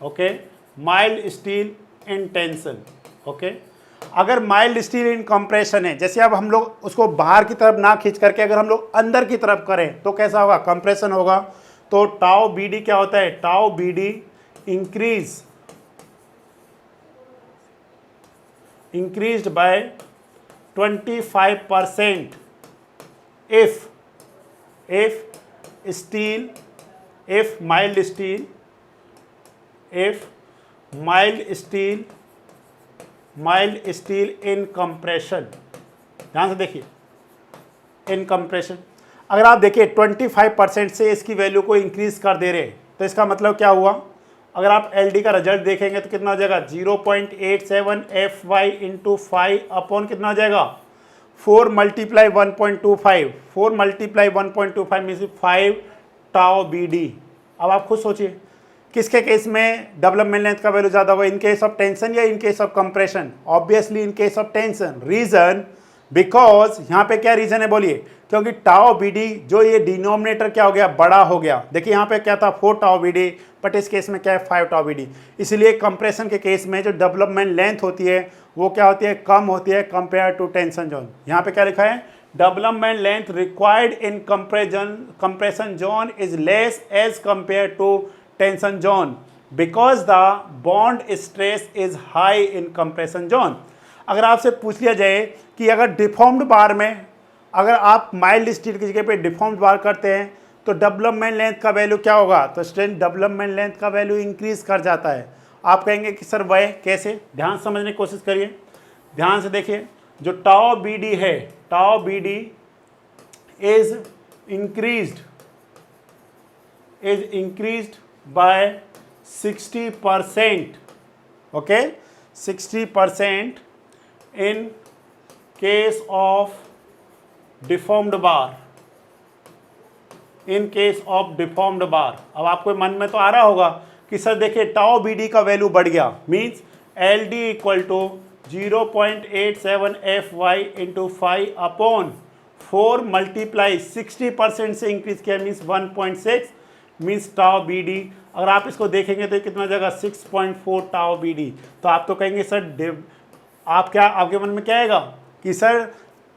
okay, mild steel in tension, okay. अगर माइल्ड स्टील इन कंप्रेशन है, जैसे अब हम लोग उसको बाहर की तरफ ना खींच करके अगर हम लोग अंदर की तरफ करें तो कैसा होगा, कंप्रेशन होगा। तो टाउ बी डी क्या होता है, tau B D increased by 25% if mild steel in compression। ध्यान से देखिए, इन कंप्रेशन अगर आप देखिए 25% से इसकी वैल्यू को इंक्रीज कर दे रहे, तो इसका मतलब क्या हुआ, अगर आप एल डी का रिजल्ट देखेंगे तो कितना हो जाएगा, 0.87 एफ वाई इंटू 5 अपॉन कितना हो जाएगा, 4 multiply 1.25, 4 multiply 1.25 means 5 tau B D. अब आप खुद सोचिए किसके केस में डेवलपमेंट लेंथ का वैल्यू ज़्यादा होगा, इन केस ऑफ टेंशन या इन case of compression, obviously in case of tension. Reason because यहाँ पे क्या रीज़न है बोलिए, क्योंकि टाउ बी डी जो ये डिनोमिनेटर क्या हो गया, बड़ा हो गया। देखिए यहाँ पे क्या था 4 टाउ बी डी, बट इस केस में क्या है 5 टाउ बी डी। इसलिए कंप्रेशन के केस में जो डेवलपमेंट लेंथ होती है वो क्या होती है, कम होती है कंपेयर टू टेंशन जोन। यहाँ पे क्या लिखा है, development length required in compression zone is less as compare to tension zone because the bond stress is high in compression zone. अगर आपसे पूछ लिया जाए कि अगर डिफॉर्म्ड बार में अगर आप माइल्ड स्टील की जगह पे डिफॉर्म्ड बार करते हैं तो डेवलपमेंट लेंथ का वैल्यू क्या होगा, तो स्टूडेंट डेवलपमेंट लेंथ का वैल्यू इंक्रीज कर जाता है। आप कहेंगे कि सर वह कैसे, ध्यान समझने की कोशिश करिए, ध्यान से देखिए। जो टाउ बी डी है, tau B D is increased by 60%, okay, 60% in case of deformed bar, in case of deformed bar. अब आपको मन में तो आ रहा होगा कि सर देखिए टाउ बी डी का वैल्यू बढ़ गया, means L D equal to 0.87 F Y into 5 upon 4 multiply 60% से इंक्रीज किया means 1.6 means tau B D. अगर आप इसको देखेंगे तो कितना जगह 6.4 टाउ बी डी। तो आप तो कहेंगे सर आप क्या, आपके मन में क्या आएगा कि सर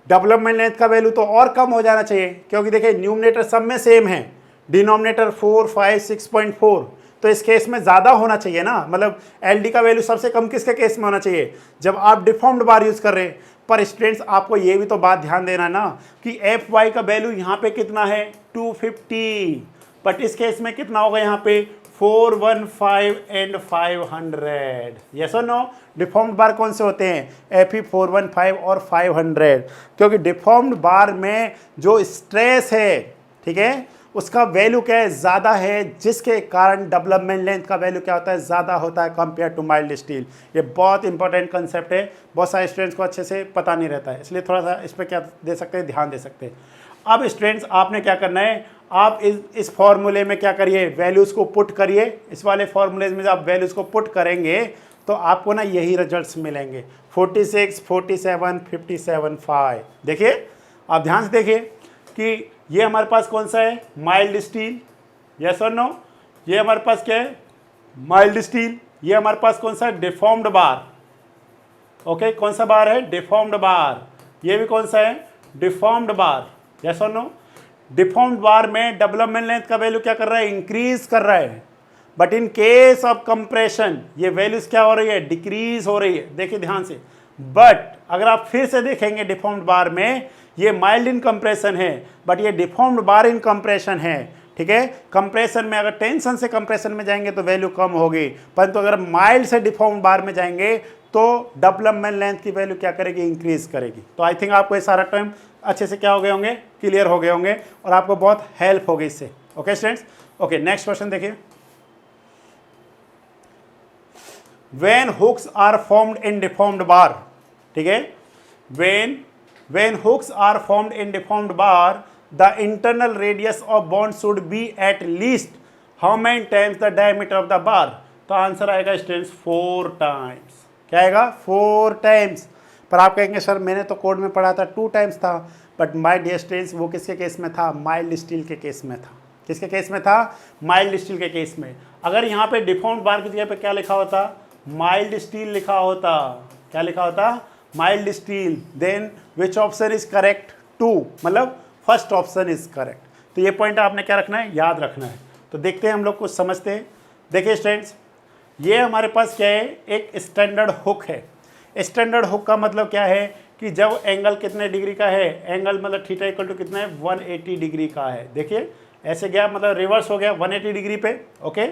डेवलपमेंट लेंथ का वैल्यू तो और कम हो जाना चाहिए, क्योंकि देखिए न्यूमरेटर सब में सेम है, डिनोमिनेटर 4, 5, 6.4, तो इस केस में ज़्यादा होना चाहिए ना। मतलब एल डी का वैल्यू सबसे कम किसके केस में होना चाहिए, जब आप डिफॉर्म्ड बार यूज़ कर रहे हैं। पर स्टूडेंट्स आपको ये भी तो बात ध्यान देना ना कि एफ वाई का वैल्यू यहाँ पे कितना है 250, बट इस केस में कितना होगा यहाँ पे 415 एंड 500। यस और नो, डिफॉर्म्ड बार कौन से होते हैं, एफ 415 और 500, क्योंकि डिफॉर्म्ड बार में जो स्ट्रेस है, ठीक है, उसका वैल्यू क्या है, ज़्यादा है, जिसके कारण डेवलपमेंट लेंथ का वैल्यू क्या होता है, ज़्यादा होता है कंपेयर टू माइल्ड स्टील। ये बहुत इंपॉर्टेंट कंसेप्ट है, बहुत सारे स्टूडेंट्स को अच्छे से पता नहीं रहता है, इसलिए थोड़ा सा इस पर क्या दे सकते हैं, ध्यान दे सकते हैं। अब स्टूडेंट्स आपने क्या करना है, आप इस फॉर्मूले में क्या करिए, वैल्यूज़ को पुट करिए। इस वाले फॉर्मूलेज में जब आप वैल्यूज़ को पुट करेंगे तो आपको ना यही रिजल्ट्स मिलेंगे, 46, 47, 57, 5। देखिए आप ध्यान से देखिए कि ये हमारे पास कौन सा है, माइल्ड स्टील, यस और नो, ये हमारे पास क्या है, माइल्ड स्टील। ये हमारे पास कौन सा है, डिफॉर्म्ड बार। ओके, कौन सा बार है, डिफॉर्म्ड बार। ये भी कौन सा है, डिफॉर्म्ड बार। यस और नो। डिफॉर्म्ड बार में डेवलपमेंट लेंथ का वैल्यू क्या कर रहा है, इंक्रीज कर रहा है, but in case of compression ये वैल्यूज क्या हो रही है, डिक्रीज हो रही है। देखिए ध्यान से, बट अगर आप फिर से देखेंगे डिफॉर्म्ड बार में ये माइल्ड इन कंप्रेशन है, बट ये डिफॉर्म्ड बार इन कंप्रेशन है। ठीक है, कंप्रेशन में अगर टेंशन से कंप्रेशन में जाएंगे तो वैल्यू कम होगी, परंतु अगर माइल्ड से डिफॉर्म्ड बार में जाएंगे तो डेवलपमेंट लेंथ की वैल्यू क्या करेगी, इंक्रीज करेगी। तो आई थिंक आपको ये सारा टर्म अच्छे से क्या हो गए होंगे, क्लियर हो गए होंगे, और आपको बहुत हेल्प होगी इससे। Okay students, okay next question देखिए। When hooks are formed in deformed bar, ठीक है, when hooks are formed in deformed bar, the internal radius of bond should be at least how many times the diameter of the bar? तो answer आएगा students 4 times. क्या आएगा, 4 times. पर आप कहेंगे sir मैंने तो कोड में पढ़ा था 2 टाइम्स था, बट माय डियर स्टूडेंट्स वो किसके केस में था, माइल्ड स्टील के केस में था। किसके केस में था, माइल्ड स्टील के केस में। अगर यहाँ पे डिफॉर्म्ड बार की जगह पे क्या लिखा होता, माइल्ड स्टील लिखा होता, क्या लिखा होता, mild steel, then which option is correct, 2, मतलब फर्स्ट ऑप्शन इज करेक्ट। तो ये पॉइंट आपने क्या रखना है, याद रखना है। तो देखते हैं हम लोग कुछ समझते हैं। देखिए स्टूडेंट्स, ये हमारे पास क्या है, एक स्टैंडर्ड हुक है। स्टैंडर्ड हुक का मतलब क्या है कि जब एंगल कितने डिग्री का है, एंगल मतलब थीटा इक्वल टू कितना है, 180 डिग्री का है। देखिए ऐसे गया, मतलब रिवर्स हो गया 180 डिग्री पे। ओके,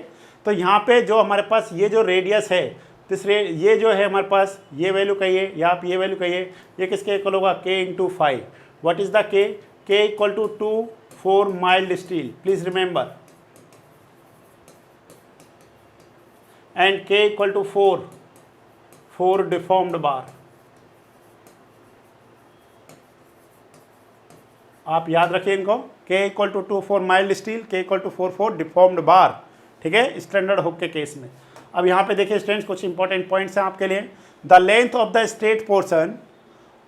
तो यहाँ पे जो हमारे पास ये जो रेडियस है, ये जो है हमारे पास ये वैल्यू कहिए या आप ये वैल्यू कहिए, ये किसके इक्वल होगा, k into 5। What is the k equal to 2 4 mild steel, please remember, and k equal to 4 deformed bar. आप याद रखिए इनको, k equal to 2 4 mild steel, k equal to 4 deformed bar. ठीक है, स्टैंडर्ड हुक के case में। अब यहाँ पे देखिए स्टूडेंट्स, कुछ इंपॉर्टेंट पॉइंट्स हैं आपके लिए। The length of the straight portion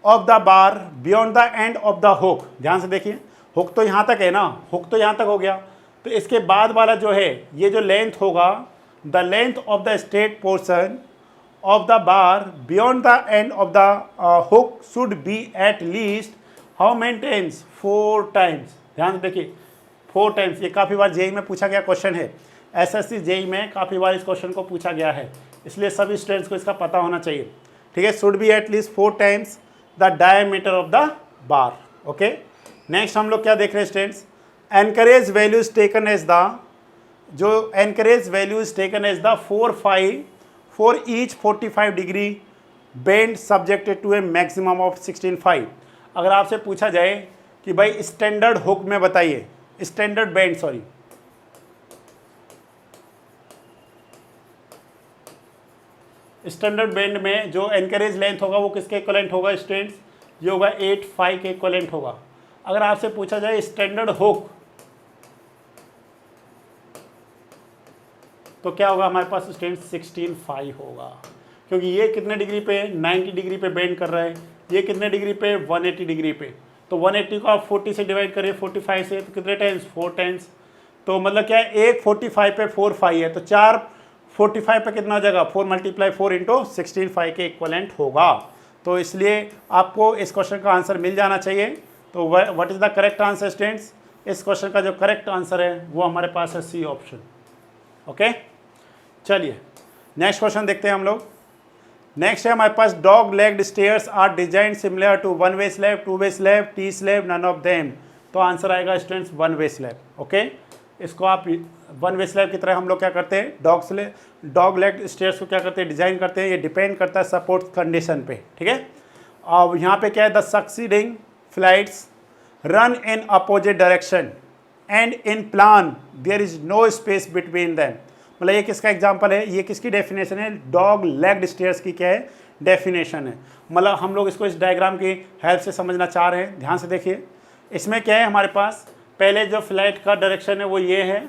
of the bar beyond the end of the hook. ध्यान से देखिए, हुक तो यहाँ तक है ना, हुक तो यहाँ तक हो गया, तो इसके बाद वाला जो है ये जो लेंथ होगा, the length of the straight portion of the bar beyond the end of the hook should be at least how many times, 4 times. ध्यान से देखिए 4 टाइम्स, ये काफ़ी बार जेई में पूछा गया क्वेश्चन है, एसएससी जेई में काफ़ी बार इस क्वेश्चन को पूछा गया है, इसलिए सभी स्टूडेंट्स को इसका पता होना चाहिए। ठीक है, should be at least 4 times the diameter of the bar. Okay, next हम लोग क्या देख रहे हैं students, anchorage values taken as the, जो anchorage values taken as the 4 5 for each 45 degree bend subjected to a maximum of 16 5। अगर आपसे पूछा जाए कि भाई स्टैंडर्ड हुक में बताइए, standard bend, sorry, standard bend में जो एनकरेज लेंथ होगा वो किसके इक्वलेंट होगा स्टूडेंट्स, ये होगा 8 5 के इक्वलेंट होगा। अगर आपसे पूछा जाए स्टैंडर्ड हुक, तो क्या होगा हमारे पास स्टूडेंट्स, 16 5 होगा, क्योंकि ये कितने डिग्री पे, 90 डिग्री पे बेंड कर रहा है, ये कितने डिग्री पे, 180 डिग्री पे। तो 180 को आप 40 से डिवाइड करिए 45 से, तो कितने टाइम्स, 4 टाइम्स। तो मतलब क्या है, एक 45 पे 4 5 है, तो 4 45 पे कितना हो जाएगा, 4 × 4 इंटू 16 5 के इक्वलेंट होगा। तो इसलिए आपको इस क्वेश्चन का आंसर मिल जाना चाहिए। तो what is the correct answer students, इस क्वेश्चन का जो करेक्ट आंसर है वो हमारे पास है सी ऑप्शन। ओके, चलिए नेक्स्ट क्वेश्चन देखते हैं हम लोग। नेक्स्ट है हमारे पास, dog legged stairs are design similar to 1 way slab, 2 way slab, T slab, none of them. तो आंसर आएगा स्टूडेंट्स 1 वे स्लैब। ओके, इसको आप 1 वे स्लैब की तरह हम लोग क्या करते हैं, डॉग लेग स्टेयर्स को क्या करते हैं, डिजाइन करते हैं। ये डिपेंड करता है सपोर्ट कंडीशन पे। ठीक है, अब यहाँ पे क्या है, the succeeding flights run in opposite direction and in plan there is no space between them. मतलब ये किसका एग्जांपल है, ये किसकी डेफिनेशन है, डॉग लेग्ड स्टेयर्स की क्या है, डेफिनेशन है। मतलब हम लोग इसको इस डायग्राम की हेल्प से समझना चाह रहे हैं। ध्यान से देखिए, इसमें क्या है हमारे पास, पहले जो फ्लाइट का डायरेक्शन है वो ये है,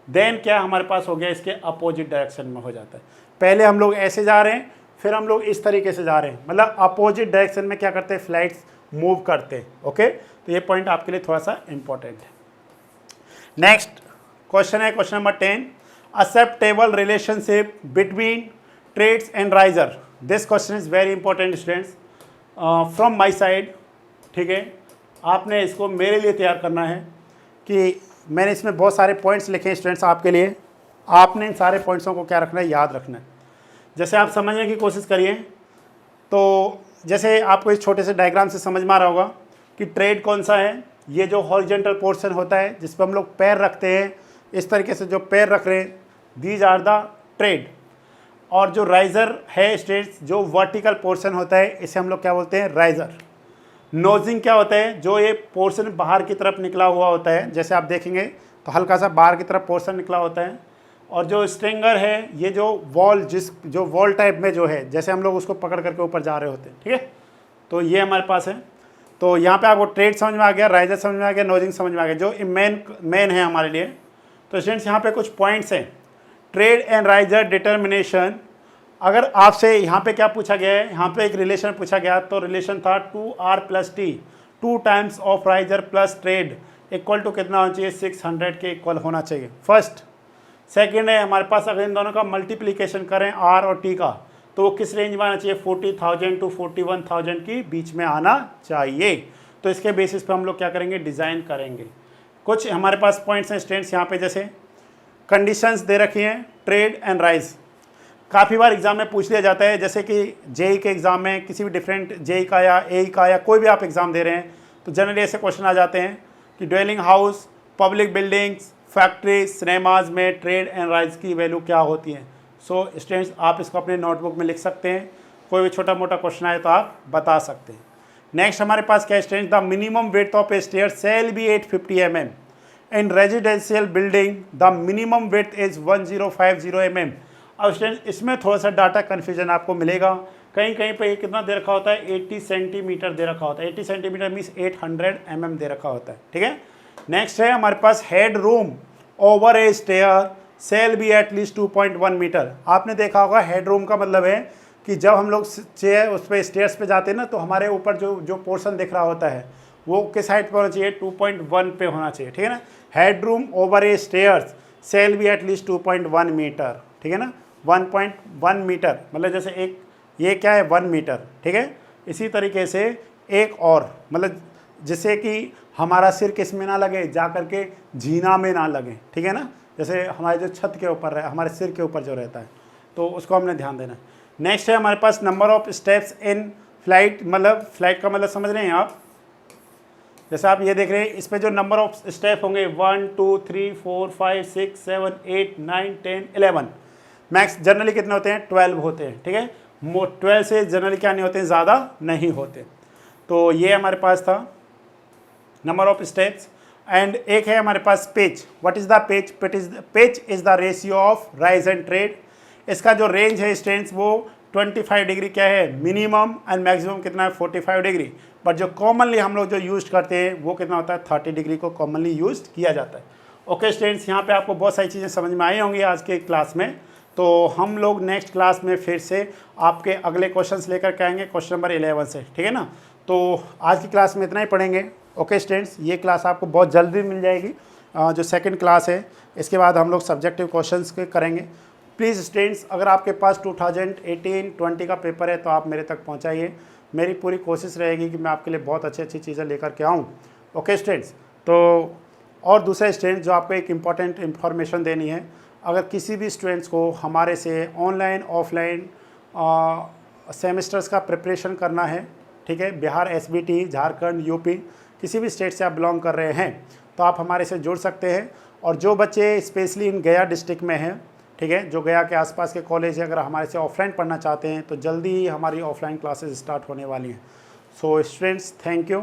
देन क्या हमारे पास हो गया, इसके अपोजिट डायरेक्शन में हो जाता है। पहले हम लोग ऐसे जा रहे हैं, फिर हम लोग इस तरीके से जा रहे हैं, मतलब अपोजिट डायरेक्शन में क्या करते हैं, फ्लाइट्स मूव करते हैं। ओके, तो ये पॉइंट आपके लिए थोड़ा सा इंपॉर्टेंट है। नेक्स्ट क्वेश्चन है question number 10, acceptable relationship between trades and riser. This question is very important students from my side. ठीक है, आपने इसको मेरे लिए तैयार करना है कि मैंने इसमें बहुत सारे पॉइंट्स लिखे हैं स्टूडेंट्स आपके लिए, आपने इन सारे पॉइंट्सों को क्या रखना है, याद रखना है। जैसे आप समझने की कोशिश करिए तो जैसे आपको इस छोटे से डायग्राम से समझ में आ रहा होगा कि ट्रेड कौन सा है। ये जो हॉरिजॉन्टल पोर्शन होता है जिस पर हम लोग पैर रखते हैं, इस तरीके से जो पैर रख रहे हैं, दीज आर द ट्रेड। और जो राइजर है स्टेट्स, जो वर्टिकल पोर्शन होता है, इसे हम लोग क्या बोलते हैं, राइजर। नोजिंग क्या होता है, जो ये पोर्शन बाहर की तरफ निकला हुआ होता है, जैसे आप देखेंगे तो हल्का सा बाहर की तरफ पोर्शन निकला होता है। और जो स्ट्रिंगर है, ये जो वॉल, जो वॉल टाइप में जो है, जैसे हम लोग उसको पकड़ करके ऊपर जा रहे होते हैं, ठीक है। तो ये हमारे पास है। तो यहाँ पे आपको ट्रेड समझ में आ गया, राइजर समझ में आ गया, नोजिंग समझ में आ गया, जो मेन है हमारे लिए। तो स्टूडेंट्स यहाँ पे कुछ पॉइंट्स हैं। ट्रेड एंड राइजर डिटर्मिनेशन, अगर आपसे यहाँ पे क्या पूछा गया है, यहाँ पे एक रिलेशन पूछा गया, तो रिलेशन था 2R + T, 2 times of riser plus tread equal to कितना होना चाहिए, 600 के इक्वल होना चाहिए, फर्स्ट। सेकेंड है हमारे पास, अगर इन दोनों का मल्टीप्लिकेशन करें R और T का, तो वो किस रेंज में आना चाहिए, 40,000 to 41,000 की बीच में आना चाहिए। तो इसके बेसिस पे हम लोग क्या करेंगे, डिज़ाइन करेंगे। कुछ हमारे पास पॉइंट्स हैं स्टूडेंट्स यहाँ पे, जैसे कंडीशंस दे रखी हैं ट्रेड एंड राइज। काफ़ी बार एग्जाम में पूछ लिया जाता है, जैसे कि जेई के एग्ज़ाम में, किसी भी डिफरेंट जेई का या एई का या कोई भी आप एग्ज़ाम दे रहे हैं, तो जनरली ऐसे क्वेश्चन आ जाते हैं कि dwelling house, public buildings, factory, cinemas में ट्रेड एंड राइज की वैल्यू क्या होती है। सो स्टूडेंट्स आप इसको अपने नोटबुक में लिख सकते हैं, कोई भी छोटा मोटा क्वेश्चन आए तो आप बता सकते हैं। नेक्स्ट हमारे पास क्या है students, the minimum width of a stair shall be 850 mm, in residential building the minimum width is 1050 mm। अब स्टूडेंट्स इसमें थोड़ा सा डाटा कन्फ्यूजन आपको मिलेगा, कहीं कहीं पे ये कितना दे रखा होता है, 80 सेंटीमीटर दे रखा होता है। 80 सेंटीमीटर मीन्स 800 mm दे रखा होता है, ठीक है। नेक्स्ट है हमारे पास head room over a stair shall be at least 2.1 metre. आपने देखा होगा हेड रूम का मतलब है कि जब हम लोग चेयर उस पर स्टेयर्स पे जाते हैं ना, तो हमारे ऊपर जो पोर्शन दिख रहा होता है वो किस हाइट पे होना चाहिए, 2.1 पे होना चाहिए, ठीक है ना। Head room over a stairs shall be at least 2.1 metre, ठीक है ना। 1.1 मीटर मतलब जैसे एक ये क्या है 1 मीटर, ठीक है। इसी तरीके से एक और मतलब जिससे कि हमारा सिर किस में ना लगे, जा करके जीना में ना लगे, ठीक है ना। जैसे हमारे जो छत के ऊपर है, हमारे सिर के ऊपर जो रहता है, तो उसको हमने ध्यान देना है। नेक्स्ट है हमारे पास number of steps in flight, मतलब फ्लाइट का मतलब समझ रहे हैं आप। जैसे आप ये देख रहे हैं, इस पे जो नंबर ऑफ स्टेप होंगे 1 2 3 4 5 6 7 8 9 10 11, मैक्स जनरली कितने होते हैं, 12 होते हैं, ठीक है। 12 से जनरली क्या नहीं होते हैं, ज़्यादा नहीं होते। तो ये हमारे पास था नंबर ऑफ स्टेप्स। एंड एक है हमारे पास पेच। व्हाट इज़ द पेच, पेच is the ratio of rise and trade. इसका जो रेंज है स्टूडेंट्स वो 25 डिग्री क्या है मिनिमम, एंड मैक्सिमम कितना है 45 डिग्री। बट जो कॉमनली हम लोग जो यूज करते हैं वो कितना होता है 30 डिग्री को कॉमनली यूज किया जाता है। ओके स्टूडेंट्स, यहाँ पे आपको बहुत सारी चीज़ें समझ में आई होंगी आज के क्लास में। तो हम लोग नेक्स्ट क्लास में फिर से आपके अगले क्वेश्चंस लेकर के आएंगे, क्वेश्चन नंबर 11 से, ठीक है ना। तो आज की क्लास में इतना ही पढ़ेंगे। ओके स्टूडेंट्स, ये क्लास आपको बहुत जल्दी मिल जाएगी, जो सेकंड क्लास है। इसके बाद हम लोग सब्जेक्टिव क्वेश्चंस के करेंगे। प्लीज़ स्टूडेंट्स, अगर आपके पास 2018-20 का पेपर है तो आप मेरे तक पहुंचाइए। मेरी पूरी कोशिश रहेगी कि मैं आपके लिए बहुत अच्छी चीज़ें लेकर के आऊँ। ओके स्टूडेंट्स, तो और दूसरे स्टूडेंट्स जो आपको एक इम्पॉर्टेंट इन्फॉर्मेशन देनी है, अगर किसी भी स्टूडेंट्स को हमारे से ऑनलाइन ऑफलाइन सेमेस्टर्स का प्रिपरेशन करना है, ठीक है, बिहार SBT, झारखंड, यूपी, किसी भी स्टेट से आप बिलोंग कर रहे हैं तो आप हमारे से जुड़ सकते हैं। और जो बच्चे स्पेशली इन गया डिस्ट्रिक्ट में हैं, ठीक है, जो गया के आसपास के कॉलेज है, अगर हमारे से ऑफलाइन पढ़ना चाहते हैं तो जल्दी ही हमारी ऑफलाइन क्लासेस स्टार्ट होने वाली हैं। So students, thank you.